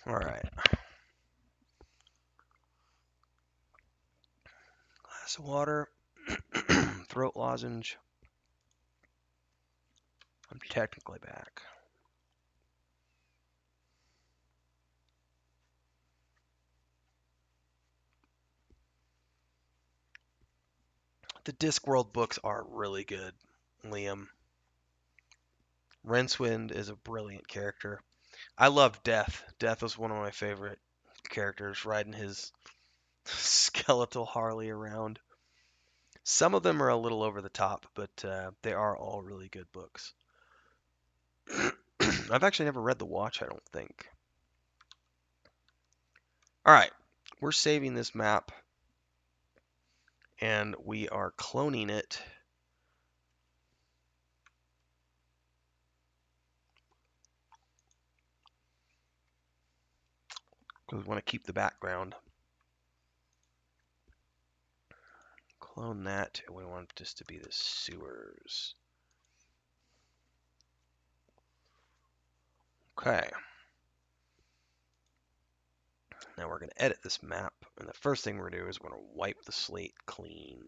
All right. Glass of water, throat lozenge. I'm technically back. The Discworld books are really good, Liam. Rincewind is a brilliant character. I love Death. Death was one of my favorite characters, riding his skeletal Harley around. Some of them are a little over the top, but they are all really good books. I've actually never read The Watch, I don't think. All right, we're saving this map, and we are cloning it. Because we want to keep the background. Clone that, and we want this to be the sewers. Okay. Now we're going to edit this map, and the first thing we're going to do is we're going to wipe the slate clean.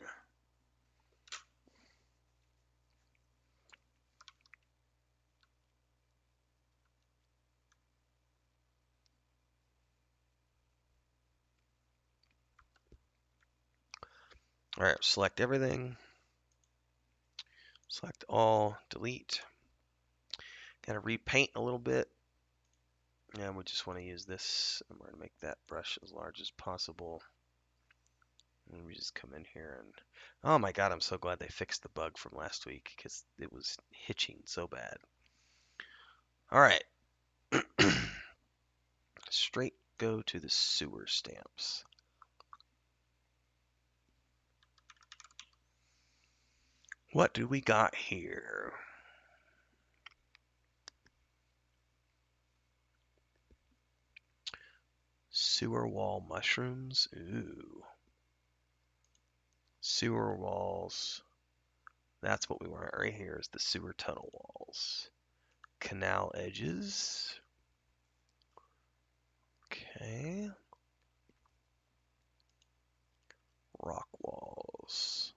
All right, select everything. Select all, delete. Got to repaint a little bit. And we just want to use this. And we're going to make that brush as large as possible. And we just come in here and... Oh my god, I'm so glad they fixed the bug from last week, because it was hitching so bad. Alright. Straight go to the sewer stamps. What do we got here? Sewer wall mushrooms? Ooh. Sewer walls. That's what we want right here, is the sewer tunnel walls. Canal edges. Okay. Rock walls.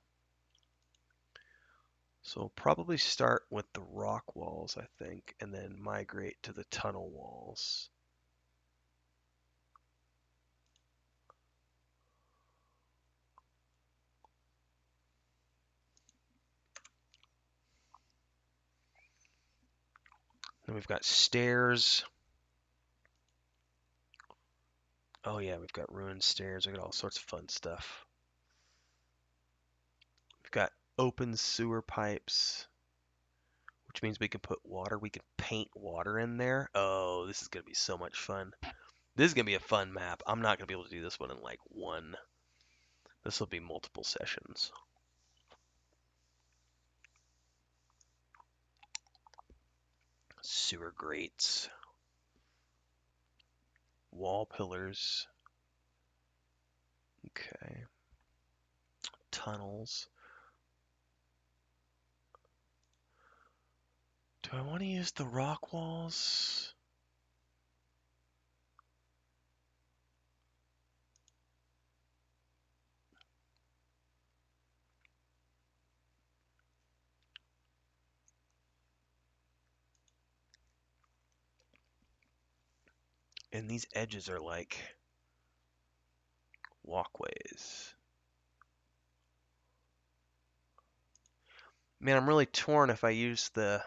So we'll probably start with the rock walls, I think, and then migrate to the tunnel walls. Then we've got stairs. Oh yeah, we've got ruined stairs. We've got all sorts of fun stuff. We've got open sewer pipes, which means we can put water. We can paint water in there. Oh, this is going to be so much fun. This is going to be a fun map. I'm not going to be able to do this one in like one. This will be multiple sessions. Sewer grates. Wall pillars. Okay. Tunnels. Do I want to use the rock walls? And these edges are like walkways. Man, I'm really torn if I use the...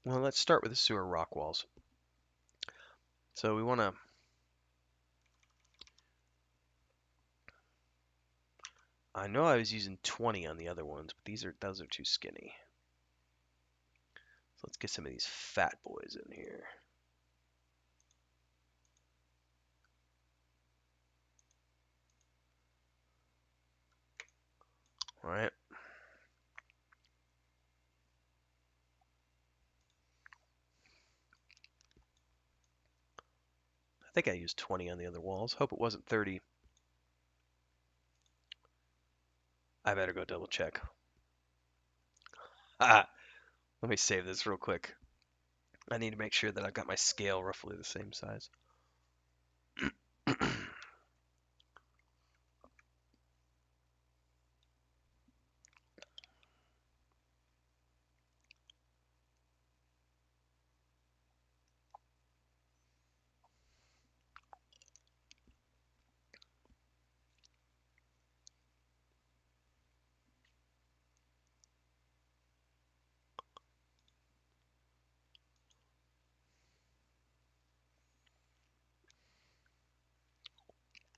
Well, let's start with the sewer rock walls. So we want to... I know I was using 20 on the other ones, but those are too skinny. So let's get some of these fat boys in here. All right. I think I used 20 on the other walls. Hope it wasn't 30. I better go double check. Ah, let me save this real quick. I need to make sure that I've got my scale roughly the same size.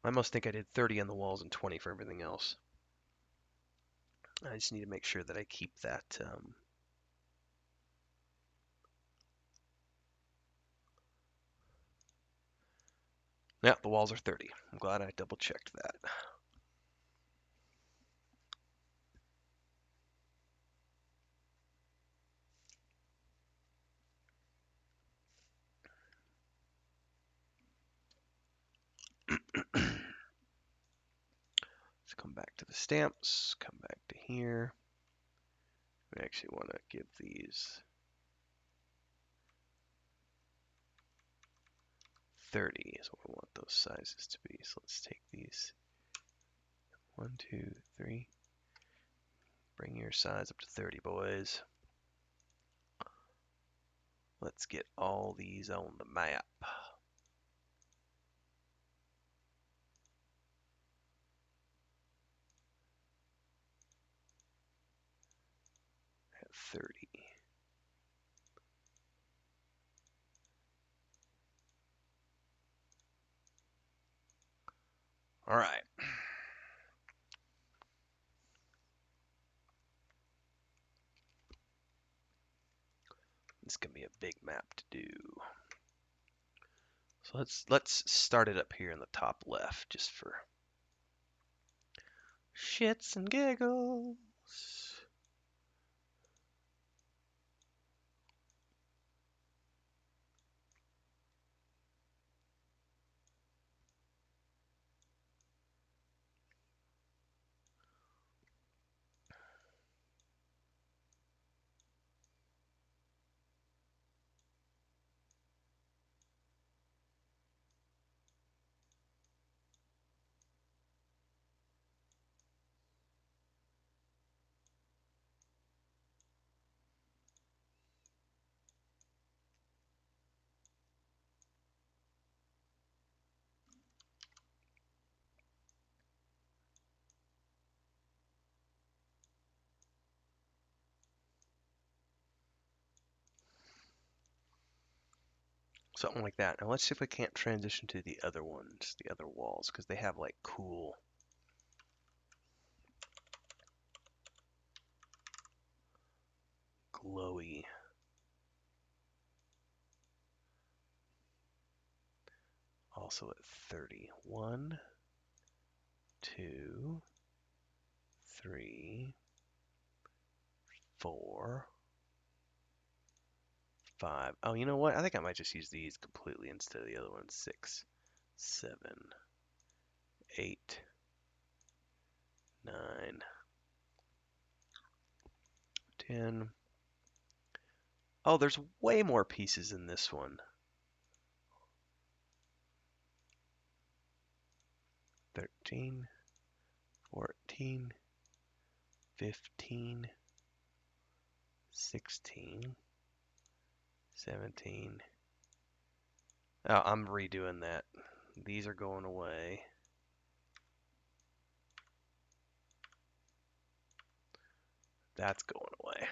I almost think I did 30 on the walls and 20 for everything else. I just need to make sure that I keep that. Yeah, the walls are 30. I'm glad I double checked that. Let's come back to the stamps, come back to here. We actually want to give these 30 is what we want those sizes to be. So let's take these 1, 2, 3. Bring your size up to 30, boys. Let's get all these on the map. At 30. All right. This is gonna be a big map to do. So let's start it up here in the top left, just for shits and giggles. Something like that. Now let's see if we can't transition to the other ones, the other walls, because they have like cool glowy. Also at 30. 1, 2, 3, 4, 5. Oh, you know what? I think I might just use these completely instead of the other ones. 6, 7, 8, 9, 10. Oh, there's way more pieces in this one. 13, 14, 15, 16, 17. Oh, I'm redoing that. These are going away. That's going away.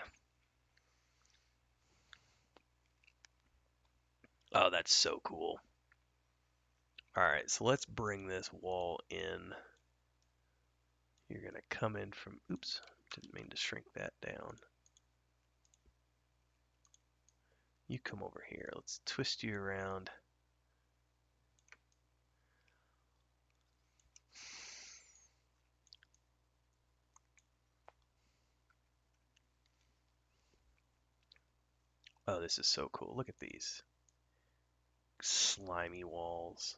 Oh, that's so cool. All right, so let's bring this wall in. You're going to come in from, oops, didn't mean to shrink that down. You come over here. Let's twist you around. Oh, this is so cool. Look at these slimy walls.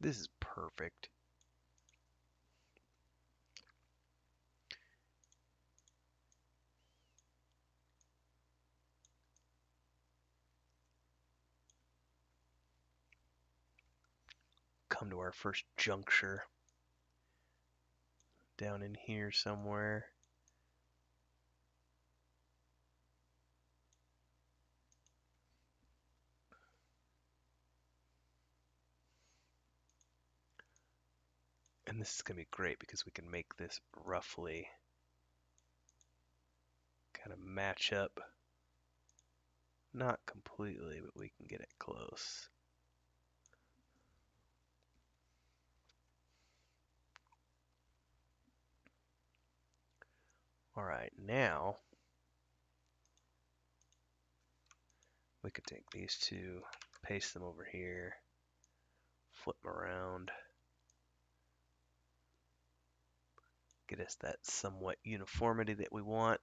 This is perfect. come to our first juncture down in here somewhere. And this is going to be great because we can make this roughly kind of match up. Not completely, but we can get it close. All right, now we could take these two, paste them over here, flip them around, get us that somewhat uniformity that we want.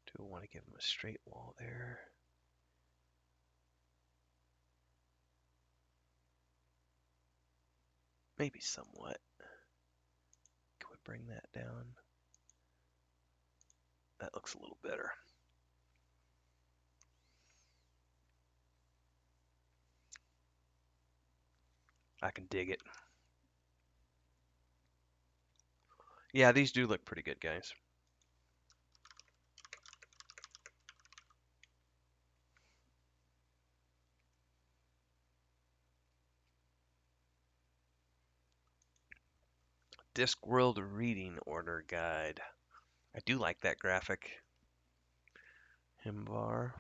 Do we want to give them a straight wall there? Maybe somewhat. Can we bring that down? That looks a little better. I can dig it. Yeah, these do look pretty good, guys. Discworld Reading Order Guide. I do like that graphic. Himvar.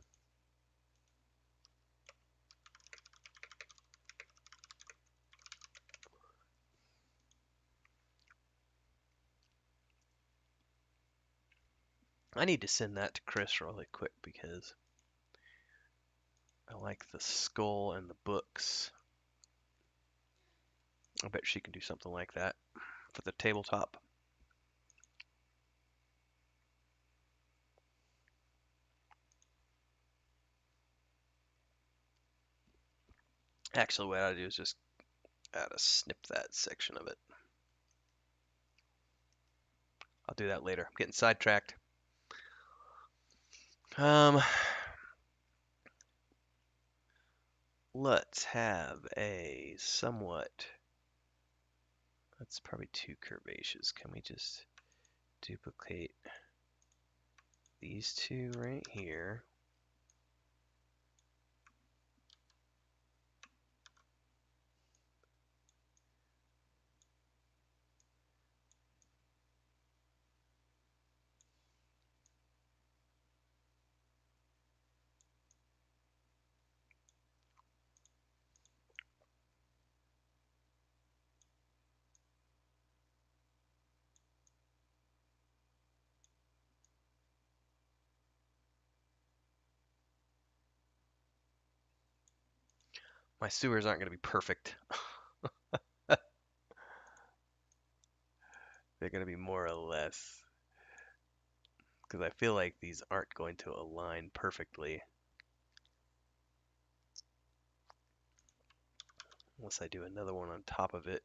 I need to send that to Chris really quick because I like the skull and the books. I bet she can do something like that for the tabletop. Actually, what I do is just snip that section of it. I'll do that later. I'm getting sidetracked. Let's have a somewhat. That's probably too curvaceous. Can we just duplicate these two right here? My sewers aren't going to be perfect. They're going to be more or less. Because I feel like these aren't going to align perfectly. Unless I do another one on top of it.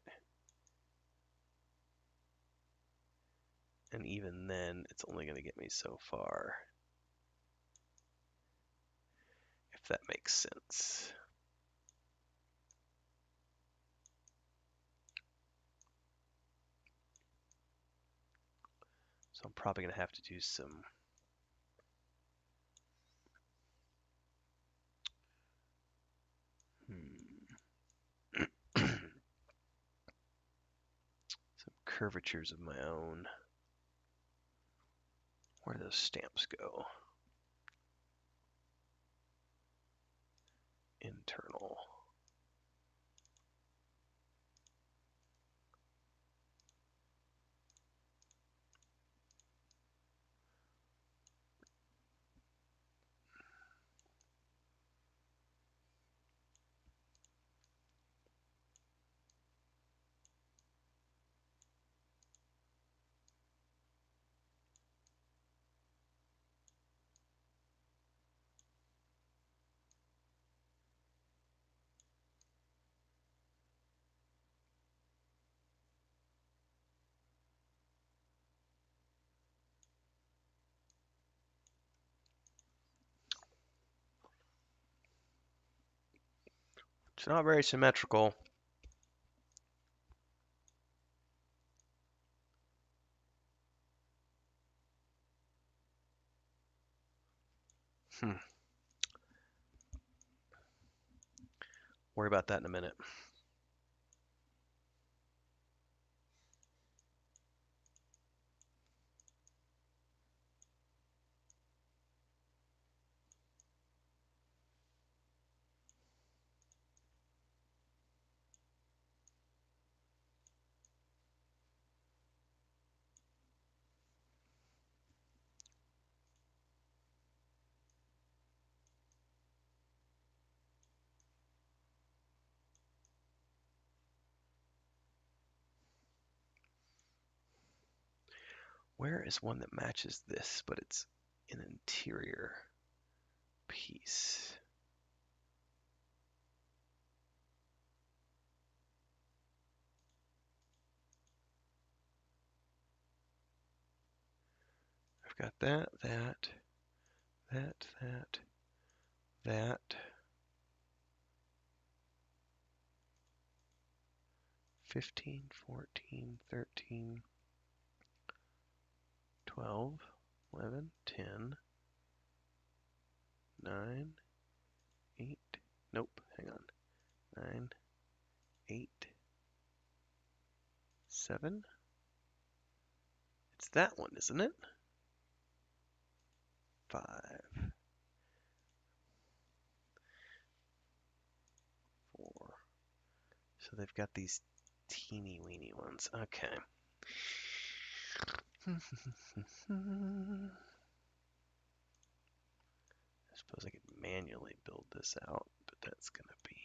And even then, it's only going to get me so far. If that makes sense. So I'm probably going to have to do some some curvatures of my own. Where do those stamps go? Internal. It's not very symmetrical. Hmm. Worry about that in a minute. Where is one that matches this, but it's an interior piece? I've got that, that, that, that, that. 15, 14, 13, 12, 11, 10, 9, 8. Nope, hang on. 9, 8, 7. It's that one, isn't it? 5, 4. So they've got these teeny weeny ones. Okay. I suppose I could manually build this out, but that's going to be...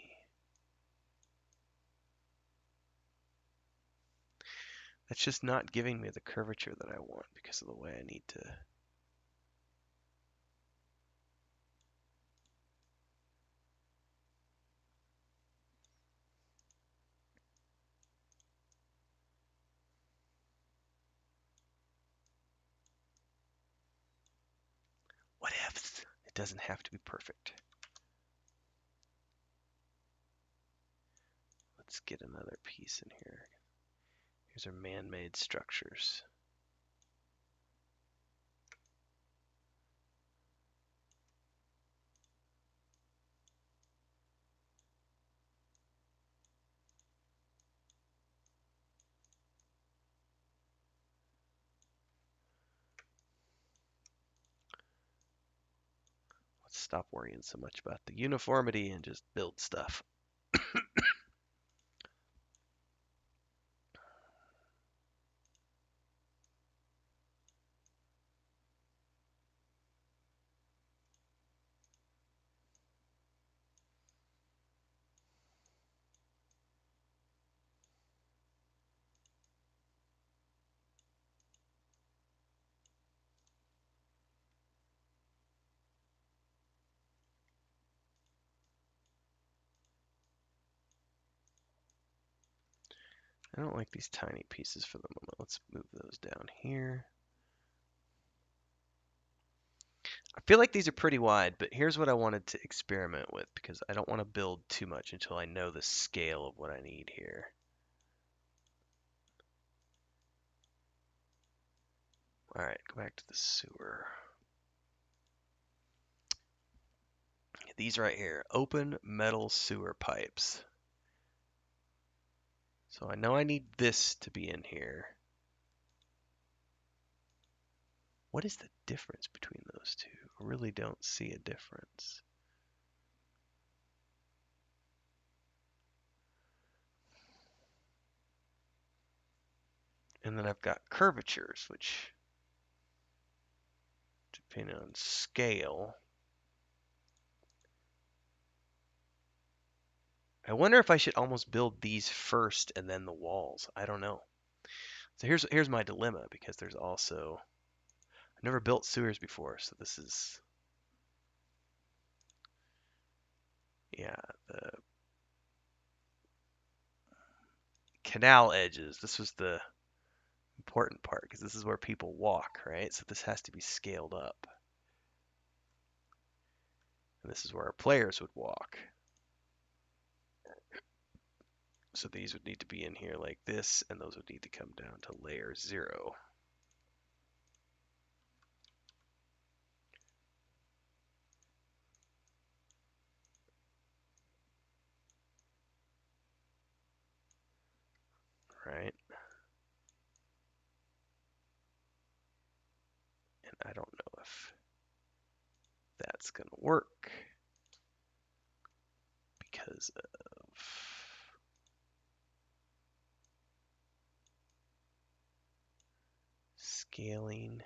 That's just not giving me the curvature that I want because of the way I need to... What ifs? It doesn't have to be perfect. Let's get another piece in here. These are man-made structures. Let's stop worrying so much about the uniformity and just build stuff. I don't like these tiny pieces for the moment. Let's move those down here. I feel like these are pretty wide, but here's what I wanted to experiment with because I don't want to build too much until I know the scale of what I need here. All right, go back to the sewer. These right here, open metal sewer pipes. So I know I need this to be in here. What is the difference between those two? I really don't see a difference. And then I've got curvatures, which, depending on scale, I wonder if I should almost build these first and then the walls. I don't know. So here's my dilemma because there's also I've never built sewers before, so this is yeah, the canal edges. This was the important part because this is where people walk, right? So this has to be scaled up. And this is where our players would walk. So these would need to be in here like this, and those would need to come down to layer 0. Right? And I don't know if that's going to work because of scaling.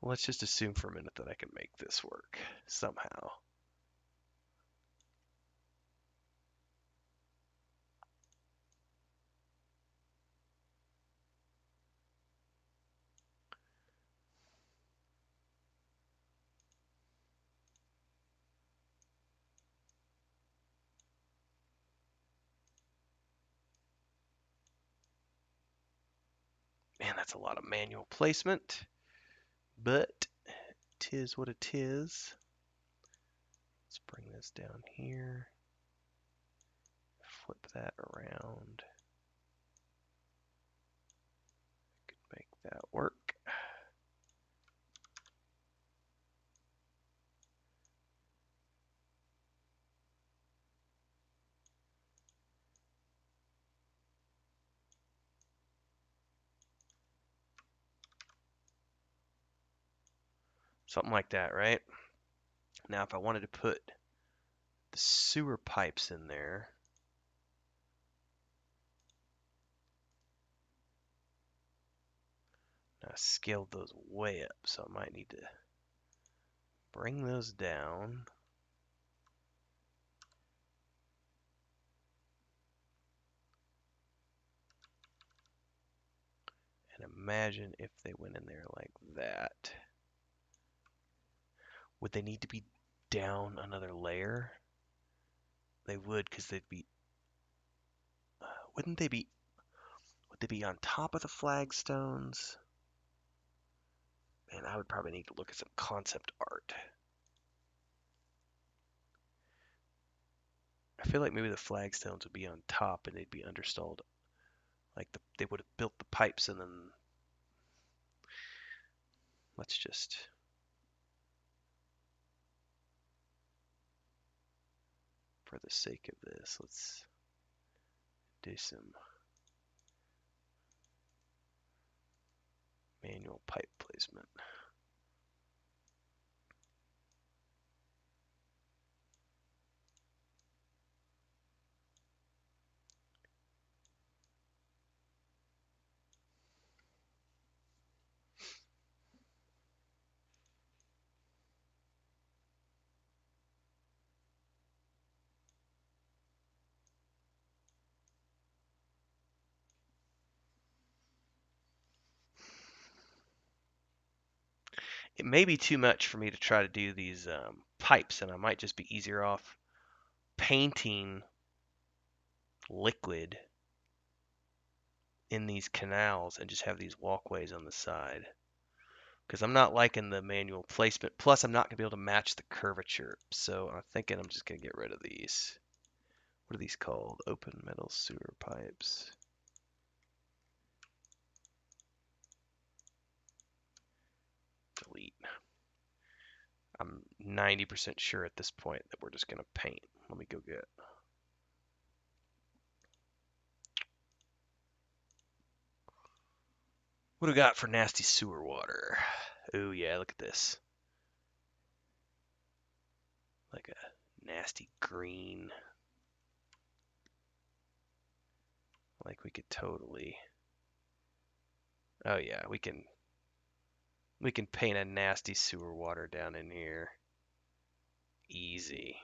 Let's just assume for a minute that I can make this work somehow. Man, that's a lot of manual placement, but tis what it is. Let's bring this down here, flip that around. Could make that work. Something like that, right? Now, if I wanted to put the sewer pipes in there, I scaled those way up, so I might need to bring those down. And imagine if they went in there like that. Would they need to be down another layer? They would, because they'd be, wouldn't they be, would they be on top of the flagstones? Man, I would probably need to look at some concept art. I feel like maybe the flagstones would be on top and they'd be understalled. Like they would have built the pipes and then let's just for the sake of this, let's do some manual pipe placement. It may be too much for me to try to do these pipes, and I might just be easier off painting liquid in these canals and just have these walkways on the side. Because I'm not liking the manual placement. Plus, I'm not going to be able to match the curvature. So I'm thinking I'm just going to get rid of these. What are these called? Open metal sewer pipes. Delete. I'm 90% sure at this point that we're just going to paint. Let me go get. What do we got for nasty sewer water? Oh yeah, look at this. Like a nasty green. Like we could totally. Oh yeah, we can paint a nasty sewer water down in here. Easy.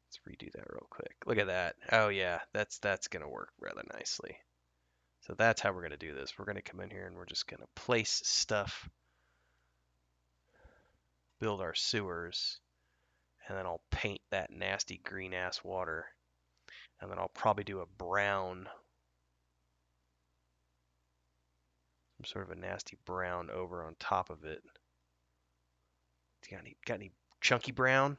Let's redo that real quick. Look at that. Oh yeah, that's gonna work rather nicely. So that's how we're gonna do this. We're gonna come in here and we're just gonna place stuff, build our sewers, and then I'll paint that nasty green ass water. And then I'll probably do a brown some sort of a nasty brown over on top of it. Got any chunky brown?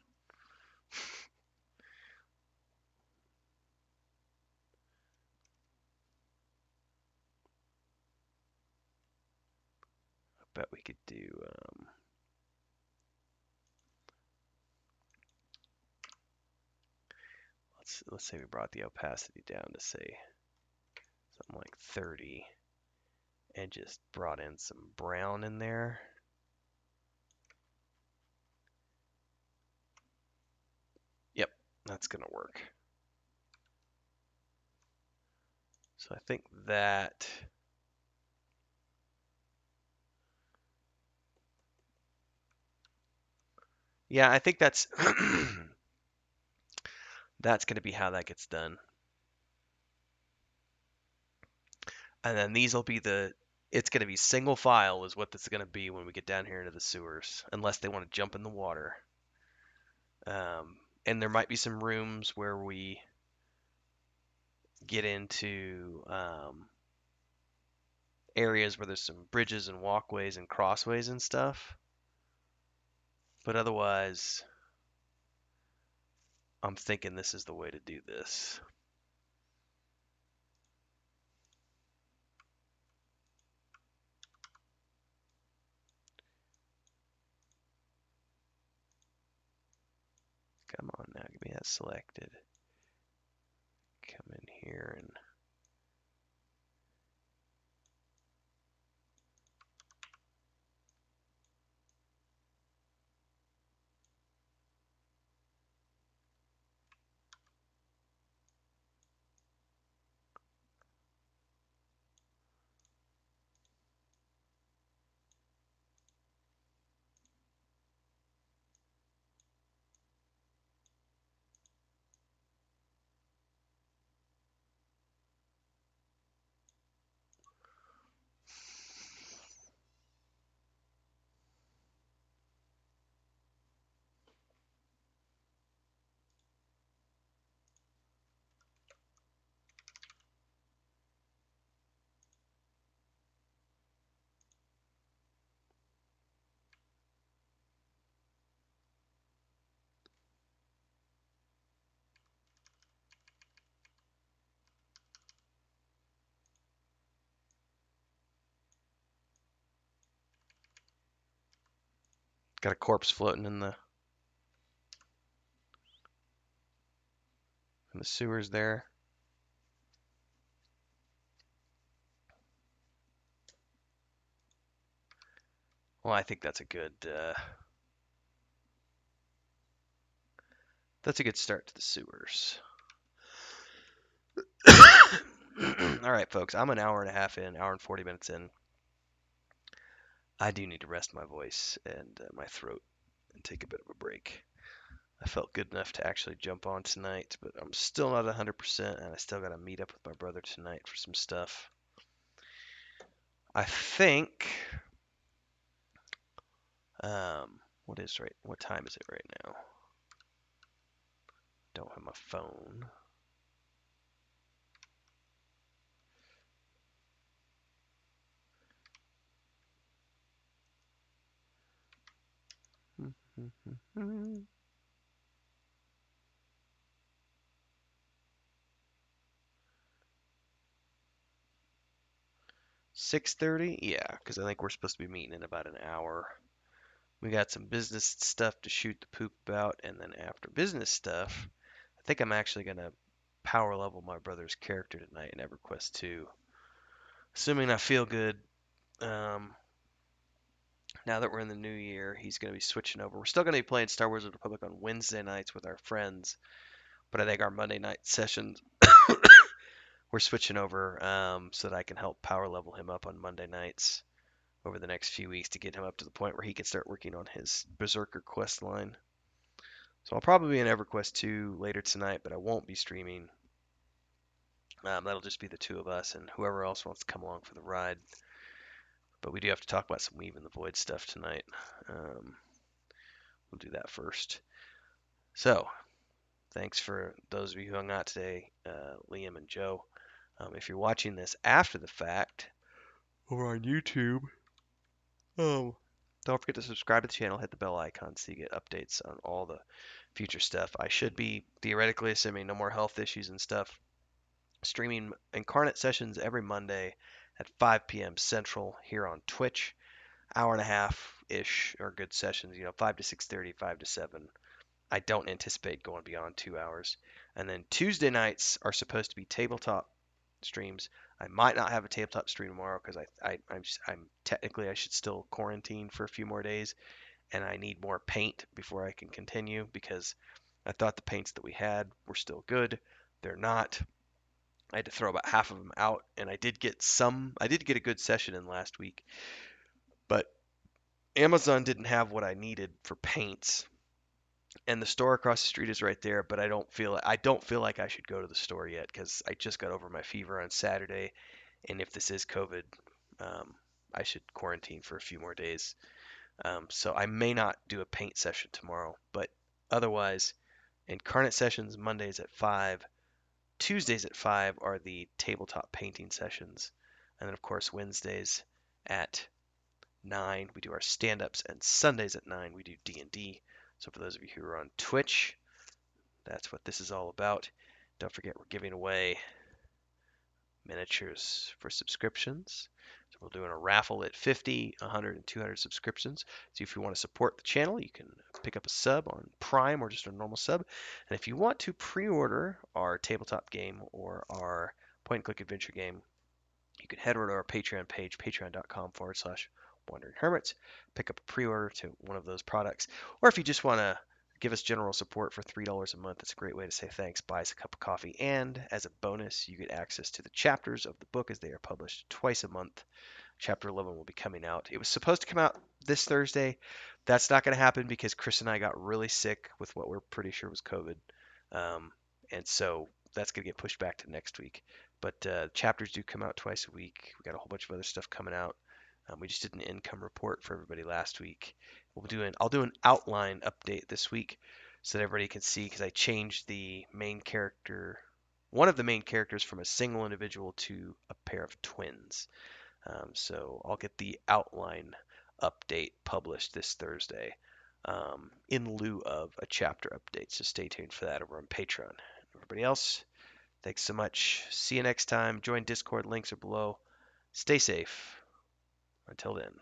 I bet we could do. Let's say we brought the opacity down to say something like 30, and just brought in some brown in there. Yep, that's gonna work. So I think that. Yeah, I think that's that's going to be how that gets done. And then these will be it's going to be single file is what this is going to be when we get down here into the sewers, unless they want to jump in the water. And there might be some rooms where we get into areas where there's some bridges and walkways and crossways and stuff. But otherwise, I'm thinking this is the way to do this. Come on now, give me that selected. Come in here and got a corpse floating in the sewers there. Well, I think that's a good start to the sewers. All right, folks, I'm an hour and a half in, hour and 40 minutes in. I do need to rest my voice and my throat and take a bit of a break. I felt good enough to actually jump on tonight, but I'm still not 100%, and I still got to meet up with my brother tonight for some stuff. I think. What time is it right now? Don't have my phone. Mm-hmm. 6:30? Yeah, because I think we're supposed to be meeting in about an hour. We got some business stuff to shoot the poop about, and then after business stuff, I think I'm actually gonna power level my brother's character tonight in EverQuest 2. Assuming I feel good, um, now that we're in the new year, he's gonna be switching over. We're still gonna be playing Star Wars: The Republic on Wednesday nights with our friends, but I think our Monday night sessions we're switching over so that I can help power level him up on Monday nights over the next few weeks to get him up to the point where he can start working on his Berserker quest line. So I'll probably be in EverQuest 2 later tonight, but I won't be streaming. That'll just be the two of us and whoever else wants to come along for the ride. But we do have to talk about some Weave in the Void stuff tonight. We'll do that first. So, thanks for those of you who hung out today, Liam and Joe. If you're watching this after the fact, over on YouTube. Oh, don't forget to subscribe to the channel, hit the bell icon so you get updates on all the future stuff. I should be theoretically, assuming no more health issues and stuff, streaming Inkarnate sessions every Monday at 5 p.m. Central here on Twitch. Hour and a half ish are good sessions, 5 to 6:30, 5 to 7. I don't anticipate going beyond 2 hours. And then Tuesday nights are supposed to be tabletop streams. I might not have a tabletop stream tomorrow because I'm technically I should still quarantine for a few more days, and I need more paint before I can continue because I thought the paints that we had were still good. They're not. I had to throw about half of them out, and I did get some. I did get a good session in last week, but Amazon didn't have what I needed for paints, and the store across the street is right there. But I don't feel like I should go to the store yet because I just got over my fever on Saturday, and if this is COVID, um, I should quarantine for a few more days. So I may not do a paint session tomorrow, but otherwise, Incarnate sessions Mondays at 5, Tuesdays at 5 are the tabletop painting sessions, and then of course Wednesdays at 9 we do our stand-ups, and Sundays at 9 we do D&D. So for those of you who are on Twitch, that's what this is all about. Don't forget we're giving away miniatures for subscriptions. So we're doing a raffle at 50, 100, and 200 subscriptions. So if you want to support the channel, you can pick up a sub on Prime or just a normal sub. And if you want to pre-order our tabletop game or our point-and-click adventure game, you can head over to our Patreon page, patreon.com/Wandering Hermits, pick up a pre-order to one of those products. Or if you just want to give us general support for $3 a month, it's a great way to say thanks. Buy us a cup of coffee, and as a bonus, you get access to the chapters of the book as they are published twice a month. Chapter 11 will be coming out. It was supposed to come out this Thursday. That's not going to happen because Chris and I got really sick with what we're pretty sure was COVID. Um, and so that's going to get pushed back to next week. But chapters do come out twice a week. We got a whole bunch of other stuff coming out. We just did an income report for everybody last week. I'll do an outline update this week so that everybody can see because I changed the main character, one of the main characters from a single individual to a pair of twins. So I'll get the outline update published this Thursday in lieu of a chapter update. So stay tuned for that over on Patreon. Everybody else, thanks so much. See you next time. Join Discord. Links are below. Stay safe. Until then.